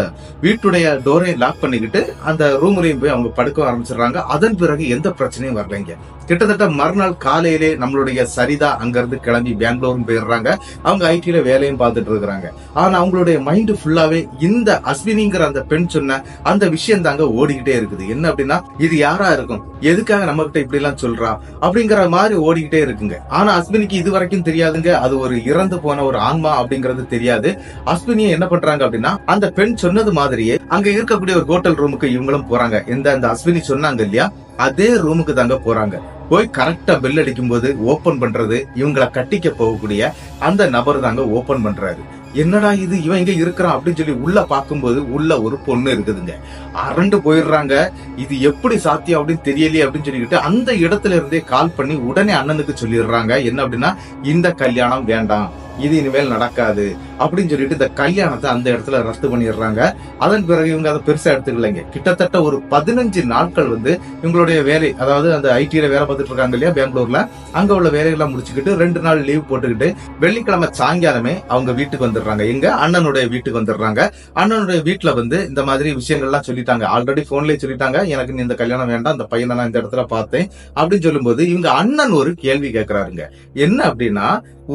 வீட்டுடைய டோரை லாக் பண்ணிக்கிட்டு அந்த ரூம்லயும் போய் அவங்க படுக்க ஆரம்பிச்சிடுறாங்க. அதன் பிறகு எந்த பிரச்சனையும் வரலைங்க. கிட்டத்தட்ட மறுநாள் காலையிலே நம்மளுடைய சரிதா அங்க இருந்து கிளம்பி பெங்களூரும் போயிடுறாங்க. அவங்க ஐடில வேலையும் பார்த்துட்டு இருக்கிறாங்க. ஆனா அவங்களுடைய மைண்ட் ஃபுல்லாவே இந்த அஸ்வினிங்கிற அந்த பெண் சொன்ன அந்த விஷயம் தாங்க ஓடிக்கிட்டே இருக்குது. என்ன அப்படின்னா, இது யாரா இருக்கும், எதுக்காக நம்ம கிட்ட இப்படி எல்லாம் சொல்றா அப்படிங்கிற மாதிரி ஓடிக்கிட்டே இருக்குங்க. ஆனா அஸ்வினிக்கு இது வரைக்கும் தெரியாதுங்க, அது ஒரு இறந்து போன ஒரு ஆன்மா அப்படிங்கறது தெரியாது. அஸ்வினியை என்ன பண்றாங்க அப்படின்னா, அந்த பெண் சொன்னது மாதிரியே அங்க இருக்கக்கூடிய ஒரு ஹோட்டல் ரூமுக்கு இவங்களும் போறாங்க. அந்த அஸ்வினி சொன்னாங்க இல்லையா, அதே ரூமுக்கு தாங்க போறாங்க. போய் கரெக்டா பெல் அடிக்கும் போது ஓபன் பண்றது இவங்களை கட்டிக்க போகக்கூடிய அந்த நபர் தாங்க ஓபன் பண்றாரு. என்னடா இது, இவன் இங்க இருக்கிறான் அப்படின்னு சொல்லி உள்ள பாக்கும்போது உள்ள ஒரு பொண்ணு இருக்குதுங்க. அரண்டு போயிடுறாங்க. இது எப்படி சாத்தியம் அப்படின்னு தெரியலையே அப்படின்னு சொல்லிக்கிட்டு அந்த இடத்துல இருந்தே கால் பண்ணி உடனே அண்ணனுக்கு சொல்லிடுறாங்க. என்ன அப்படின்னா, இந்த கல்யாணம் வேண்டாம், இது இனிமேல் நடக்காது அப்படின்னு சொல்லிட்டு இந்த கல்யாணத்தை அந்த இடத்துல ரத்து பண்ணிடுறாங்க. அதன் பிறகு இவங்க அதை பெருசா எடுத்துக்கலைங்க. கிட்டத்தட்ட ஒரு 15 நாட்கள் இவங்களுடைய வேலை, அதாவது அந்த ஐடில வேலை பார்த்துட்டு இருக்காங்க இல்லையா பெங்களூர்ல, அங்க உள்ள வேலையெல்லாம் முடிச்சுக்கிட்டு 2 நாள் லீவ் போட்டுக்கிட்டு வெள்ளிக்கிழமை சாயங்காலமே அவங்க வீட்டுக்கு வந்துடுறாங்க. எங்க அண்ணனுடைய வீட்டுக்கு வந்துடுறாங்க. அண்ணனுடைய வீட்டுல இந்த மாதிரி விஷயங்கள்லாம் சொல்லிட்டாங்க. ஆல்ரெடி போன்லயே சொல்லிட்டாங்க, எனக்கு நீ இந்த கல்யாணம் வேண்டாம், அந்த பையனை நான் இந்த இடத்துல பார்த்தேன் அப்படின்னு சொல்லும்போது இவங்க அண்ணன் ஒரு கேள்வி கேட்கிறாருங்க. என்ன அப்படின்னா,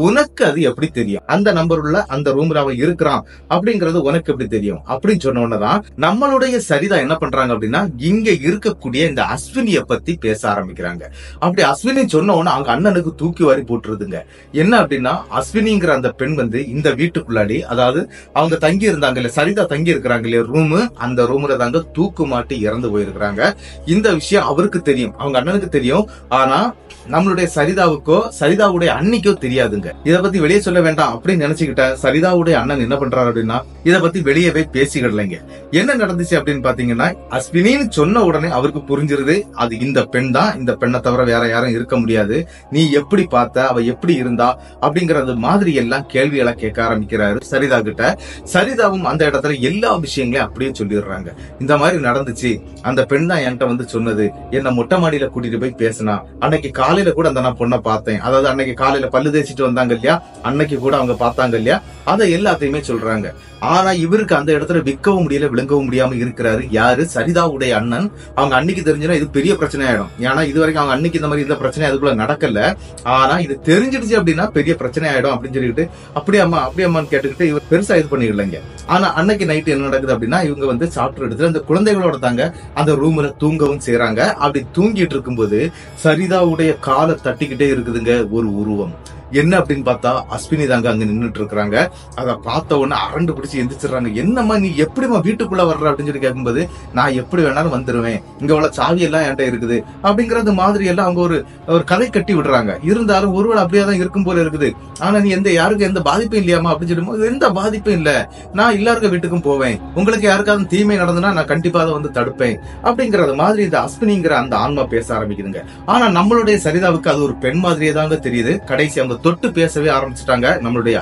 உனக்கு அது எப்படி தெரியும், அந்த நம்பர் உள்ள அந்த ரூம்ல அவன் இருக்கிறான் அப்படிங்கறது உனக்கு எப்படி தெரியும் அப்படின்னு சொன்ன உடனேதான் நம்மளுடைய சரிதா என்ன பண்றாங்க அப்படின்னா, இங்க இருக்கக்கூடிய இந்த அஸ்வினிய பத்தி பேச ஆரம்பிக்கிறாங்க. அப்படி அஸ்வினி சொன்ன உடனே அவங்க அண்ணனுக்கு தூக்கி வாரி போட்டுருதுங்க. என்ன அப்படின்னா, அஸ்வினிங்கிற அந்த பெண் இந்த வீட்டுக்குள்ளாடி, அதாவது அவங்க தங்கி இருந்தாங்க இல்ல, சரிதா தங்கி இருக்கிறாங்க இல்லையா ரூம், அந்த ரூம்ல தாங்க தூக்கு மாட்டி இறந்து போயிருக்கிறாங்க. இந்த விஷயம் அவருக்கு தெரியும், அவங்க அண்ணனுக்கு தெரியும். ஆனா நம்மளுடைய சரிதாவுக்கோ சரிதாவுடைய அன்னிக்கோ தெரியாதுங்க. இத பத்தி வெளியே சொல்ல வேண்டாம் அப்படின்னு நினைச்சுக்கிட்ட சரிதாவுடைய அண்ணன் என்ன பண்றாரு அப்படின்னா, இத பத்தி வெளியவே பேசிக்கிடலைங்க. என்ன நடந்துச்சு அப்படின்னு பாத்தீங்கன்னா, அஸ்வினின்னு சொன்ன உடனே அவருக்கு புரிஞ்சிருது, அது இந்த பெண் தான், இந்த பெண்ணை தவிர வேற யாரும் இருக்க முடியாது, நீ எப்படி பார்த்த, அவ எப்படி இருந்தா அப்படிங்கறது மாதிரி எல்லாம் கேள்விகளை கேட்க ஆரம்பிக்கிறாரு சரிதா கிட்ட. சரிதாவும் அந்த இடத்துல எல்லா விஷயங்களையும் அப்படியே சொல்லிடுறாங்க. இந்த மாதிரி நடந்துச்சு, அந்த பெண் தான் என்கிட்ட சொன்னது, என்ன மொட்டை மாடியில கூட்டிட்டு போய் பேசினா, அன்னைக்கு காலையில கூட அந்த நான் பொண்ணை பார்த்தேன், அதாவது அன்னைக்கு காலையில பல்லு தேய்ச்சிட்டு வந்தாங்க இல்லையா, அன்னைக்கு கூட அவங்க பார்த்தாங்க இல்லையா, அதை எல்லாத்தையுமே சொல்றாங்க. ஆனா இவருக்கு அந்த இடத்துல விற்கவும் முடியல, விளங்கவும் முடியாம இருக்கிறாரு. யாரு, சரிதாவுடைய அண்ணன். அவங்க அன்னைக்கு தெரிஞ்சுனா இது பெரிய பிரச்சனை ஆயிடும். ஏன்னா இது வரைக்கும் அவங்க அன்னைக்கு இந்த மாதிரி இந்த பிரச்சனை அதுக்குள்ள நடக்கல. ஆனா இது தெரிஞ்சிடுச்சு அப்படின்னா பெரிய பிரச்சனை ஆயிடும் அப்படின்னு சொல்லிட்டு, அப்படியம்மான்னு கேட்டுக்கிட்டு இவர் பெருசா இது பண்ணிடலைங்க. ஆனா அன்னைக்கு நைட்டு என்ன நடக்குது அப்படின்னா, இவங்க சாப்பிட்டு எடுத்து அந்த குழந்தைகளோட தாங்க அந்த ரூம்ல தூங்கவும் செய்யறாங்க. அப்படி தூங்கிட்டு இருக்கும்போது சரிதாவுடைய காலை தட்டிக்கிட்டே இருக்குதுங்க ஒரு உருவம். என்ன அப்படின்னு பார்த்தா அஸ்வினி தாங்க அங்க நின்னுட்டு இருக்காங்க. அதை பார்த்த உடனே அரண்டு பிடிச்சி எந்திரிச்சிடறாங்க. என்னம்மா நீ எப்படிமா வீட்டுக்குள்ள வர்ற அப்படின்னு சொல்லி கேட்கும்போது, நான் எப்படி வேணாலும் வந்துருவேன், இங்க உள்ள சாவி எல்லாம் என்கிட்ட இருக்குது அப்படிங்கறது மாதிரி எல்லாம் அவங்க ஒரு கதை கட்டி விடுறாங்க. இருந்தாலும் ஒருவேளை அப்படியாதான் இருக்கும் போல இருக்குது. ஆனா நீ யாருக்கும் எந்த பாதிப்பும் இல்லையாமா அப்படின்னு சொல்லும்போது, எந்த பாதிப்பும் இல்ல, நான் எல்லாருக்கும் வீட்டுக்கும் போவேன், உங்களுக்கு யாருக்காவது தீமை நடந்ததுன்னா நான் கண்டிப்பா அதை தடுப்பேன் அப்படிங்கறது மாதிரி இந்த அஸ்வினிங்கிற அந்த ஆன்மா பேச ஆரம்பிக்குதுங்க. ஆனா நம்மளுடைய சரிதாவுக்கு அது ஒரு பெண் மாதிரியே தாங்க தெரியுது. கடைசி அவங்க தொட்டு பேசவே ஆரம்பிச்சுட்டாங்க நம்மளுடைய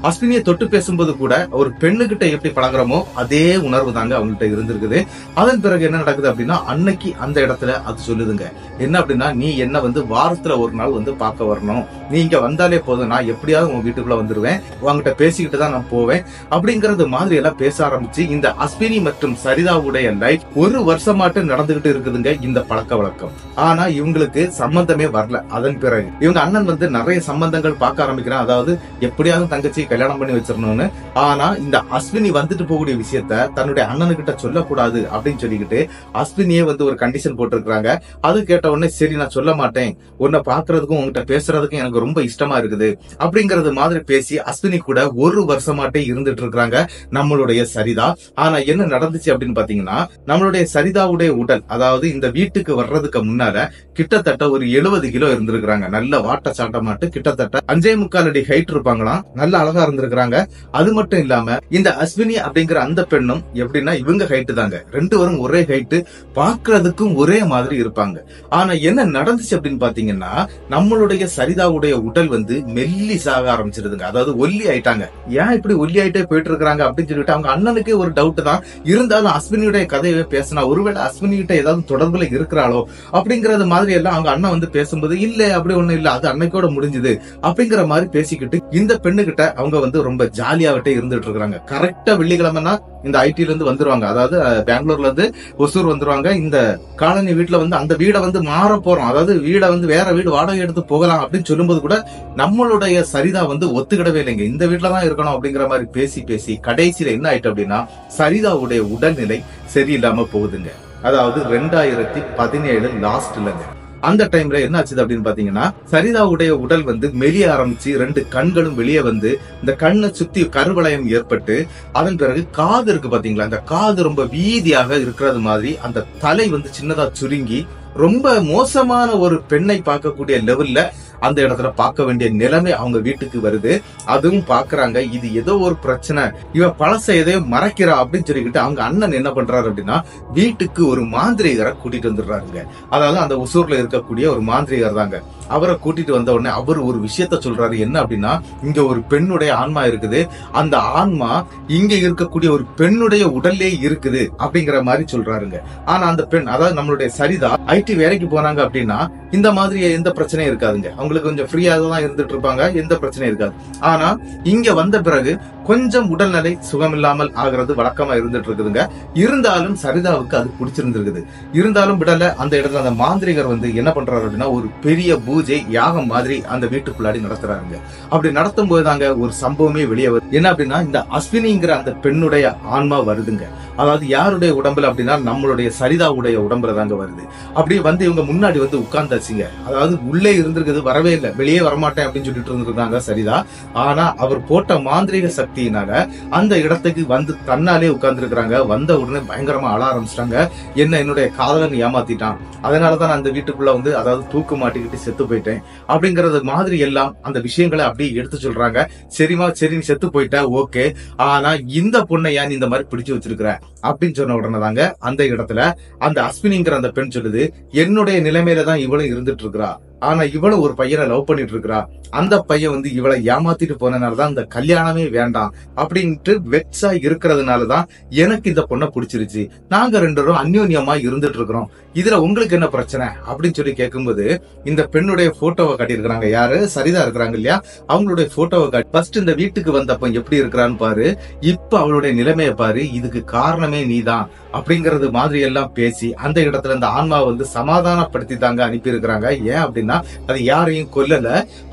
அஸ்வினியை தொட்டு பேசும்போது கூட ஒரு பெண்ணுகிட்ட எப்படி பழகுறோமோ அதே உணர்வு தாங்க அவங்கள்ட்ட இருந்திருக்குது. அதன் பிறகு என்ன நடக்குது அப்படின்னா, அன்னைக்கு அந்த இடத்துல அது சொல்லுதுங்க. என்ன அப்படின்னா, நீ என்ன வாரத்துல ஒரு நாள் பார்க்க வரணும், நீ இங்க வந்தாலே போதும், நான் எப்படியாவது உங்க வீட்டுக்குள்ள வந்துருவேன், உங்ககிட்ட பேசிக்கிட்டு தான் நான் போவேன் அப்படிங்கறது மாதிரி எல்லாம் பேச ஆரம்பிச்சு இந்த அஸ்வினி மற்றும் சரிதாவுடைய லைஃப் 1 வருஷமாட்டு நடந்துகிட்டு இருக்குதுங்க இந்த பழக்க வழக்கம். ஆனா இவங்களுக்கு சம்பந்தமே வரல. அதன் பிறகு இவங்க அண்ணன் நிறைய சம்பந்தங்கள் பார்க்க ஆரம்பிக்கிறான். அதாவது எப்படியாவது தங்கச்சியை கல்யாணம் பண்ணி வச்சிடணும்னு. ஆனா இந்த அஸ்வினி வந்துட்டு போகக்கூடிய விஷயத்த தன்னுடைய அண்ணனுக்கிட்ட சொல்லக்கூடாது அப்படின்னு சொல்லிக்கிட்டு அஸ்வினியே வந்து ஒரு கண்டிஷன் போட்டிருக்காங்க. அது கேட்ட உடனே சரி நான் சொல்ல மாட்டேன், உன்னை பாக்குறதுக்கும் உங்ககிட்ட பேசுறதுக்கும் எனக்கு ரொம்ப இஷ்டமா இருக்குது அப்படிங்கறது மாதிரி பேசி அஸ்வினி கூட ஒரு வருஷமாட்டே இருந்துட்டு இருக்காங்க நம்மளுடைய சரிதா. ஆனா என்ன நடந்துச்சு அப்படின்னு பாத்தீங்கன்னா, நம்மளுடைய சரிதாவுடைய உடல், அதாவது இந்த வீட்டுக்கு வர்றதுக்கு முன்னால கிட்டத்தட்ட ஒரு 70 கிலோ இருந்திருக்காங்க. நல்ல வாட்ட சாட்டமாட்டு கிட்டத்தட்ட 5.25 அடி ஹைட் இருப்பாங்களாம். நல்ல அழகா இருந்திருக்காங்க. அது மட்டும் இல்லாம இந்த அஸ்வினி அப்படிங்கிற அந்த பெண்ணும் எப்படின்னா இவங்க ஹைட்டு தாங்க, ரெண்டு பேரும் ஒரே ஹைட்டு, பாக்குறதுக்கும் ஒரே மாதிரி இருப்பாங்க. ஆனா என்ன நடந்துச்சு அப்படின்னு பாத்தீங்கன்னா, நம்மளுடைய சரிதாவுடைய உடல் வந்து மெல்லிசாக ஆரம்பிச்சிருதுங்க. அதாவது ஒல்லி ஆயிட்டாங்க. ஏன் இப்படி ஒல்லி ஆயிட்டே போயிட்டு இருக்காங்க அப்படின்னு சொல்லிட்டு அவங்க அண்ணனுக்கே ஒரு டவுட் தான். இருந்தாலும் அஸ்வினியுடைய கதையை பேசினா ஒருவேளை அஸ்வினி கிட்ட ஏதாவது தொடர்புல இருக்கிறாளோ அப்படிங்கறது மாதிரி எல்லாம் அவங்க அண்ணன் வந்து பேசும்போது இல்ல அப்படி ஒண்ணு இல்ல, அது அன்னைக்கோட முடிஞ்சது அப்படிங்கிற மாதிரி பேசிக்கிட்டு இந்த பெண்ணு கிட்ட அவங்க வந்து ரொம்ப ஜாலியாவிட்டே இருந்துட்டு இருக்காங்க. கரெக்டா வெள்ளிக்கிழமைனா இந்த ஐடில இருந்து வந்துருவாங்க. அதாவது பெங்களூர்ல இருந்து ஒசூர் வந்துருவாங்க. இந்த காலனி வீட்டுல வந்து அந்த வீடை வந்து மாற போறோம், அதாவது வீடை வந்து வேற வீடு வாடகை எடுத்து போகலாம் அப்படின்னு சொல்லும்போது கூட நம்மளுடைய சரிதா வந்து ஒத்துக்கிடவே இல்லைங்க. இந்த வீட்டுலதான் இருக்கணும் அப்படிங்கிற மாதிரி பேசி பேசி கடைசியில என்ன ஆயிட்டு அப்படின்னா சரிதாவுடைய உடல்நிலை சரியில்லாம போகுதுங்க. அதாவது 2017 லாஸ்ட் இல்லங்க. அந்த டைம்ல என்ன ஆச்சு அப்படின்னு பாத்தீங்கன்னா, சரிதாவுடைய உடல் வந்து மெலிய ஆரம்பிச்சு 2 கண்களும் வெளியே வந்து இந்த கண்ணை சுத்தி கருவளையம் ஏற்பட்டு, அதன் பிறகு காது இருக்கு பாத்தீங்களா, அந்த காது ரொம்ப வீதியாக இருக்கிறது மாதிரி, அந்த தலை வந்து சின்னதா சுருங்கி ரொம்ப மோசமான ஒரு பெண்ணை பார்க்கக்கூடிய லெவல்ல அந்த இடத்துல பார்க்க வேண்டிய நிலைமை அவங்க வீட்டுக்கு வருது. அதுவும் பாக்குறாங்க இது ஏதோ ஒரு பிரச்சனை, இவ பழச எதையோ மறைக்கிறா அப்படின்னு சொல்லிக்கிட்டு அவங்க அண்ணன் என்ன பண்றாரு அப்படின்னா வீட்டுக்கு ஒரு மாந்திரிகரை கூட்டிட்டு வந்துடுறாருங்க. அதாவது அந்த ஒசூர்ல இருக்கக்கூடிய ஒரு மாந்திரிகர் தாங்க. அவரை கூட்டிட்டு வந்த உடனே அவர் ஒரு விஷயத்த சொல்றாரு. என்ன அப்படின்னா, இங்க ஒரு பெண்ணுடைய ஆன்மா இருக்குது, அந்த ஆன்மா இங்க இருக்கக்கூடிய ஒரு பெண்ணுடைய உடல்லே இருக்குது அப்படிங்கிற மாதிரி சொல்றாருங்க. ஆனா அந்த பெண், அதாவது நம்மளுடைய சரிதா ஐடி வேலைக்கு போனாங்க அப்படின்னா இந்த மாதிரி எந்த பிரச்சனையும் இருக்காதுங்க. அவங்களுக்கு கொஞ்சம் ஃப்ரீயாக தான் இருந்துட்டு இருப்பாங்க, எந்த பிரச்சனையும் இருக்காது. ஆனா இங்க வந்த பிறகு கொஞ்சம் உடல்நிலை சுகமில்லாமல் ஆகிறது வழக்கமா இருந்துட்டு இருக்குதுங்க. இருந்தாலும் சரிதாவுக்கு அது பிடிச்சிருந்திருக்குது. இருந்தாலும் விடல. அந்த இடத்துல அந்த மாந்திரிகர் வந்து என்ன பண்றாரு அப்படின்னா ஒரு பெரிய பூஜை யாகம் மாதிரி அந்த வீட்டுக்குள்ளாடி நடத்துறாருங்க. அப்படி நடத்தும் போதுதாங்க ஒரு சம்பவமே வெளியே வருது. என்ன அப்படின்னா, இந்த அஸ்வினிங்கிற அந்த பெண்ணுடைய ஆன்மா வருதுங்க. அதாவது யாருடைய உடம்புல அப்படின்னா நம்மளுடைய சரிதாவுடைய உடம்புல தாங்க வருது. அப்படி வந்து இவங்க முன்னாடி வந்து உட்கார்ந்தாச்சுங்க. அதாவது உள்ளே இருந்திருக்குது, வரவே இல்லை, வெளியே வரமாட்டேன் அப்படின்னு சொல்லிட்டு இருந்திருக்காங்க சரிதா. ஆனா அவர் போட்ட மாந்திரிக சக்தியினால அந்த இடத்துக்கு வந்து தன்னாலே உட்கார்ந்து இருக்கிறாங்க. வந்த உடனே பயங்கரமா அழ ஆரம்பிச்சிட்டாங்க. என்னுடைய காதலன் ஏமாத்திட்டான், அதனாலதான் நான் அந்த வீட்டுக்குள்ள வந்து அதாவது தூக்கு மாட்டிக்கிட்டு செத்து போயிட்டேன் அப்படிங்கறது மாதிரி எல்லாம் அந்த விஷயங்களை அப்படியே எடுத்து சொல்றாங்க. சரிமா, சரி நீ செத்து போயிட்ட, ஓகே, ஆனா இந்த பொண்ணை ஏன் இந்த மாதிரி பிடிச்சு வச்சிருக்கிற அப்படின்னு சொன்ன உடனே தாங்க அந்த இடத்துல அந்த அஸ்வினிங்கிற அந்த பெண் சொல்லுது, என்னுடைய நிலைமையில தான் இவளும் இருந்துட்டு இருக்கிறா, ஆனா இவளும் ஒரு பையனை லவ் பண்ணிட்டு இருக்கிறா, அந்த பையன் வந்து இவளை ஏமாத்திட்டு போனதுனாலதான் இந்த கல்யாணமே வேண்டாம் அப்படின்ட்டு வெக்ஸா இருக்கிறதுனாலதான் எனக்கு இந்த பொண்ணை பிடிச்சிருச்சு, நாங்க 2 பேரும் அந்யோன்யமா இருந்துட்டு இருக்கிறோம், இதுல உங்களுக்கு என்ன பிரச்சனை அப்படின்னு சொல்லி கேட்கும்போது இந்த பெண்ணுடைய போட்டோவை காட்டியிருக்கிறாங்க. யாரு, சரிதா இருக்கிறாங்க இல்லையா, அவங்களுடைய போட்டோவை காட்டி ஃபர்ஸ்ட் இந்த வீட்டுக்கு வந்தப்ப எப்படி இருக்கிறான்னு பாரு, இப்ப அவளுடைய நிலைமையை பாரு, இதுக்கு காரணமே நீதான் அப்படிங்கறது மாதிரி எல்லாம் பேசி அந்த இடத்துல இந்த ஆன்மாவை வந்து சமாதானப்படுத்தி தாங்க அனுப்பி இருக்கிறாங்க. ஏன் அப்படின்னா அது யாரையும் கொல்லல.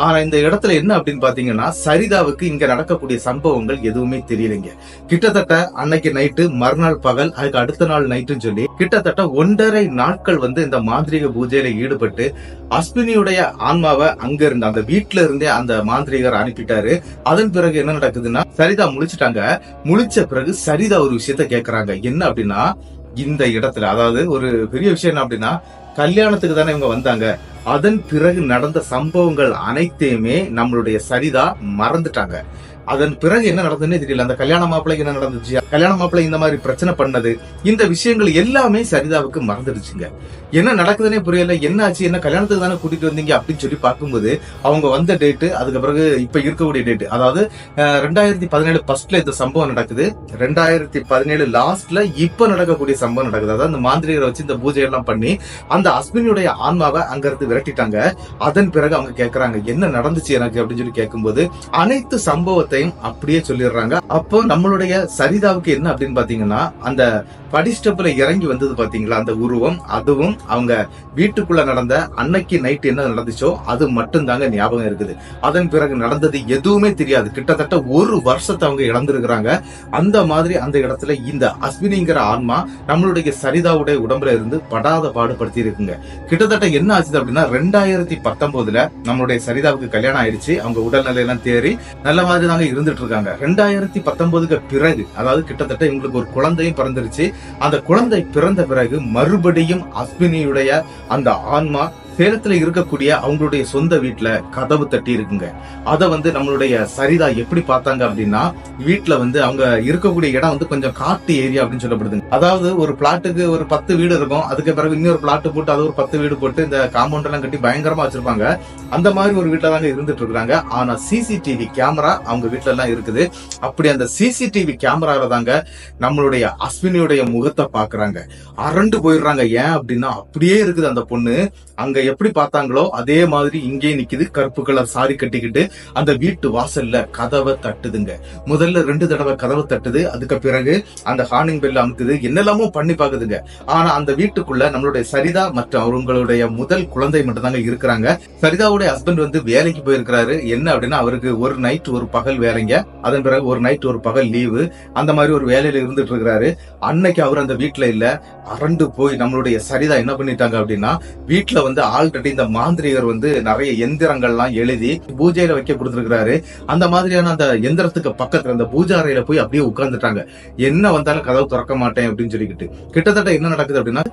ஆனா இந்த இடத்துல என்ன அப்படின்னு பாத்தீங்கன்னா, சரிதாவுக்கு இங்க நடக்கக்கூடிய சம்பவங்கள் எதுவுமே தெரியலைங்க. கிட்டத்தட்ட அன்னைக்கு நைட்டு, மறுநாள் பகல், அதுக்கு அடுத்த நாள் நைட்டுன்னு சொல்லி கிட்டத்தட்ட 1.5 நாட்கள் வந்து இந்த மாந்திரிக பூஜையில ஈடுபட்டு அஸ்வினியுடைய ஆன்மாவை அங்க இருந்து அந்த வீட்டுல இருந்தே அந்த மாந்திரிகர் அனுப்பிட்டாரு. அதன் பிறகு என்ன நடக்குதுன்னா, சரிதா முழிச்சிட்டாங்க. முழிச்ச பிறகு சரிதா ஒரு விஷயத்த கேக்குறாங்க. என்ன அப்படின்னா, இந்த இடத்துல அதாவது ஒரு பெரிய விஷயம் என்ன அப்படின்னா, கல்யாணத்துக்கு தானே இவங்க வந்தாங்க, அதன் பிறகு நடந்த சம்பவங்கள் அனைத்தையுமே நம்மளுடைய சரிதா மறந்துட்டாங்க. அதன் பிறகு என்ன நடந்ததுன்னே தெரியல. அந்த கல்யாண மாப்பிள்ளைக்கு என்ன நடந்துச்சு, கல்யாண மாப்பிள்ளை இந்த மாதிரி பிரச்சனை பண்ணது, இந்த விஷயங்கள் எல்லாமே சரிதாவுக்கு மறந்துடுச்சுங்க. என்ன நடக்குதுன்னே புரியல. என்ன ஆச்சு, என்ன கல்யாணத்துக்கு தானே கூட்டிட்டு வந்தீங்க அப்படின்னு சொல்லி பார்க்கும்போது அவங்க வந்த டேட்டு, அதுக்கு பிறகு இப்ப இருக்கக்கூடிய டேட்டு, அதாவது 2017 ஃபர்ஸ்ட்ல இந்த சம்பவம் நடக்குது, 2017 லாஸ்ட்ல இப்ப நடக்கக்கூடிய சம்பவம் நடக்குது. அதாவது அந்த மாந்திரிகரை வச்சு இந்த பூஜை எல்லாம் பண்ணி அந்த அஸ்வினியுடைய ஆன்மாவை அங்க இருந்து விரட்டிட்டாங்க. அதன் பிறகு அவங்க கேட்கறாங்க என்ன நடந்துச்சு எனக்கு அப்படின்னு சொல்லி கேட்கும்போது அனைத்து சம்பவத்தை விஷயங்களையும் அப்படியே சொல்லிடுறாங்க. அப்போ நம்மளுடைய சரிதாவுக்கு என்ன அப்படின்னு பாத்தீங்கன்னா, அந்த படிஸ்டெப்ல இறங்கி வந்தது பாத்தீங்களா அந்த உருவம், அதுவும் அவங்க வீட்டுக்குள்ள நடந்த அன்னைக்கு நைட் என்ன நடந்துச்சோ அது மட்டும் தாங்க ஞாபகம் இருக்குது. அதன் பிறகு நடந்தது எதுவுமே தெரியாது. கிட்டத்தட்ட ஒரு வருஷத்தை அவங்க இழந்திருக்கிறாங்க. அந்த மாதிரி அந்த இடத்துல இந்த அஸ்வினிங்கிற ஆன்மா நம்மளுடைய சரிதாவுடைய உடம்புல இருந்து படாத பாடுபடுத்தி இருக்குங்க. கிட்டத்தட்ட என்ன ஆச்சு அப்படின்னா 2019 நம்மளுடைய சரிதாவுக்கு கல்யாணம் ஆயிடுச்சு. அவங்க உடல்நிலை எல்லாம் தேறி நல்ல மாதிரி தாங்க இருந்துட்டு இருக்காங்க. 2019 பிறகு, அதாவது கிட்டத்தட்ட இவங்களுக்கு ஒரு குழந்தையும் பிறந்துருச்சு. அந்த குழந்தை பிறந்த பிறகு மறுபடியும் அஸ்வினியுடைய அந்த ஆன்மா சேலத்துல இருக்கக்கூடிய அவங்களுடைய சொந்த வீட்டுல கதவு தட்டி இருக்குங்க. அத நம்மளுடைய சரிதா எப்படி பார்த்தாங்க அப்படின்னா, வீட்டுல அவங்க இருக்கக்கூடிய இடம் கொஞ்சம் காட்டு ஏரியா அப்படின்னு சொல்லப்படுதுங்க. அதாவது ஒரு பிளாட்டுக்கு ஒரு 10 வீடு இருக்கும். அதுக்கு பிறகு இன்னொரு பிளாட் போட்டு அது ஒரு 10 வீடு போட்டு இந்த காம்பவுண்ட் எல்லாம் கட்டி பயங்கரமா வச்சிருப்பாங்க. அந்த மாதிரி ஒரு வீட்டுல தாங்க இருந்துட்டு இருக்காங்க. ஆனா சிசிடிவி கேமரா அவங்க வீட்டுல எல்லாம் இருக்குது. அப்படி அந்த சிசிடிவி கேமரால தாங்க நம்மளுடைய அஸ்வினியுடைய முகத்தை பாக்குறாங்க. அரண்டு போயிடுறாங்க. ஏன் அப்படின்னா அப்படியே இருக்குது அந்த பொண்ணு. அங்க எப்படி பார்த்தாங்களோ அதே மாதிரி இங்கே நிக்குது. கருப்பு கலர் சாரி கட்டிக்கிட்டு அந்த வீட்டு வாசல்ல கதவை தட்டுதுங்க. முதல்ல 2 தடவை கதவை தட்டுது. அதுக்கு பிறகு அந்த ஹார்னிங் பெல் அமுக்குது. என்னெல்லாமோ பண்ணி பாக்குதுங்க. ஆனா அந்த வீட்டுக்குள்ள நம்மளுடைய சரிதா மற்றும் அவங்களுடைய முதல் குழந்தை மட்டும் தாங்க இருக்கிறாங்க. சரிதாவுடைய ஹஸ்பண்ட் வேலைக்கு போயிருக்கிறாரு. என்ன அப்படின்னா அவருக்கு ஒரு நைட் ஒரு பகல் வேலைங்க. அதன் பிறகு ஒரு நைட் ஒரு பகல் லீவு. அந்த மாதிரி ஒரு வேலையில இருந்துட்டு இருக்கிறாரு. அன்னைக்கு அவர் அந்த வீட்டுல இல்ல. அரண்டு போய் நம்மளுடைய சரிதா என்ன பண்ணிட்டாங்க அப்படின்னா, வீட்டுல ஆல்ரெடி இந்த மாந்திரிகர் நிறைய எந்திரங்கள்லாம் எழுதி பூஜையில வைக்க கொடுத்திருக்கிறாரு. அந்த மாதிரியான அந்த எந்திரத்துக்கு பக்கத்துல அந்த பூஜை அறையில போய் அப்படியே உட்கார்ந்துட்டாங்க. என்ன வந்தாலும் கதவு திறக்க மாட்டேன் அப்படின்னு சொல்லிக்கிட்டு. கிட்டத்தட்ட என்ன நடக்குது அப்படின்னா,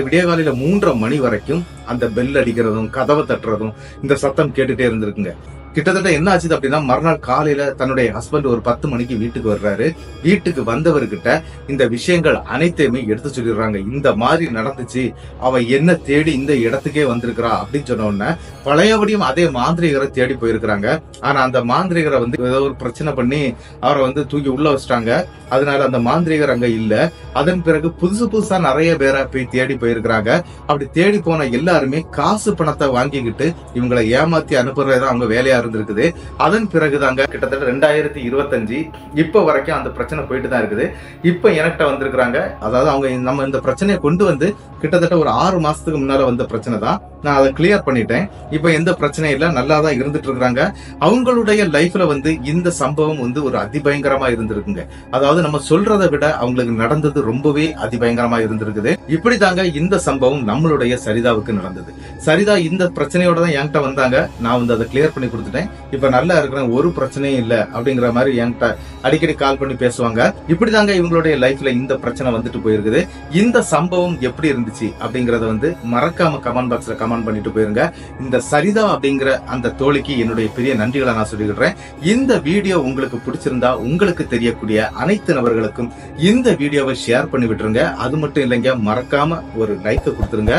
விடிய காலையில 3:30 மணி வரைக்கும் அந்த பெல் அடிக்கிறதும் கதவை தட்டுறதும் இந்த சத்தம் கேட்டுட்டே இருந்திருக்குங்க. கிட்டத்தட்ட என்ன ஆச்சு அப்படின்னா, மறுநாள் காலையில தன்னுடைய ஹஸ்பண்ட் ஒரு 10 மணிக்கு வீட்டுக்கு வர்றாரு. வீட்டுக்கு வந்தவர்கிட்ட இந்த விஷயங்கள் அனைத்தையுமே எடுத்து சொல்லிடுறாங்க. இந்த மாதிரி நடந்துச்சு, அவ என்ன தேடி இந்த இடத்துக்கே வந்திருக்கிறா அப்படின்னு சொன்ன உடனே பழையபடியும் அதே மாந்திரிகரை தேடி போயிருக்கிறாங்க. ஆனா அந்த மாந்திரிகரை ஏதோ ஒரு பிரச்சனை பண்ணி அவரை தூக்கி உள்ள வச்சிட்டாங்க. அதனால அந்த மாந்திரிகர் அங்க இல்ல. அதன் பிறகு புதுசா நிறைய பேரை போய் தேடி போயிருக்கிறாங்க. அப்படி தேடி போன எல்லாருமே காசு பணத்தை வாங்கிக்கிட்டு இவங்களை ஏமாத்தி அனுப்புறதுதான் அவங்க வேலையா இருந்திருக்குது. அதன் பிறகுதாங்க கிட்டத்தட்ட 2025 இப்ப வரைக்கும் அந்த பிரச்சனை போயிட்டு தான் இருக்குது. இப்ப என்கிட்ட வந்திருக்கிறாங்க. அதாவது அவங்க நம்ம இந்த பிரச்சனையை கொண்டு கிட்டத்தட்ட ஒரு 6 மாசத்துக்கு முன்னால வந்த பிரச்சனை தான். நான் அதை கிளியர் பண்ணிட்டேன். இப்ப எந்த பிரச்சனையும் இல்ல, நல்லா தான் இருந்துட்டு இருக்காங்க. அவங்களுடைய லைஃப்ல இந்த சம்பவம் ஒரு அதிபயங்கரமா இருந்திருக்குங்க. அதாவது நம்ம சொல்றதை விட அவங்களுக்கு நடந்தது ரொம்பவே அதிபயங்கரமா இருந்திருக்குது. இப்படிதாங்க இந்த சம்பவம் நம்மளுடைய சரிதாவுக்கு நடந்தது. சரிதா இந்த பிரச்சனையோட தான் என்கிட்ட வந்தாங்க. நான் அதை கிளியர் பண்ணி கொடுத்துட்டேன். இப்ப நல்லா இருக்கிறேன், ஒரு பிரச்சனையும் இல்ல அப்படிங்கிற மாதிரி என்கிட்ட அடிக்கடி கால் பண்ணி பேசுவாங்க. இப்படிதாங்க இவங்களுடைய லைஃப்ல இந்த பிரச்சனை வந்துட்டு போயிருக்குது. இந்த சம்பவம் எப்படி இருந்துச்சு அப்படிங்கறத மறக்காம கமெண்ட் பாக்ஸ்ல கமெண்ட் பண்ணிட்டு போயிருங்க. இந்த சரிதா அப்படிங்கிற அந்த தோழிக்கு என்னுடைய பெரிய நன்றிகளை நான் சொல்லிக்கிறேன். இந்த வீடியோ உங்களுக்கு பிடிச்சிருந்தா உங்களுக்கு தெரியக்கூடிய அனைத்து நபர்களுக்கும் இந்த வீடியோவை ஷேர் பண்ணி விட்டுருங்க. அது மட்டும் இல்லைங்க, மறக்காம ஒரு லைக் கொடுத்துருங்க.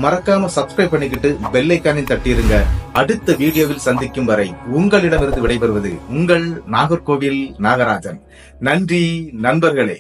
மறக்காம சப்ஸ்கிரைப் பண்ணிக்கிட்டு பெல் ஐகானையும் தட்டிருங்க. அடுத்த வீடியோவில் சந்திக்கும் வரை உங்களிடமிருந்து விடைபெறுவது உங்கள் நாகர்கோவில் நாகராஜன். நன்றி நண்பர்களே.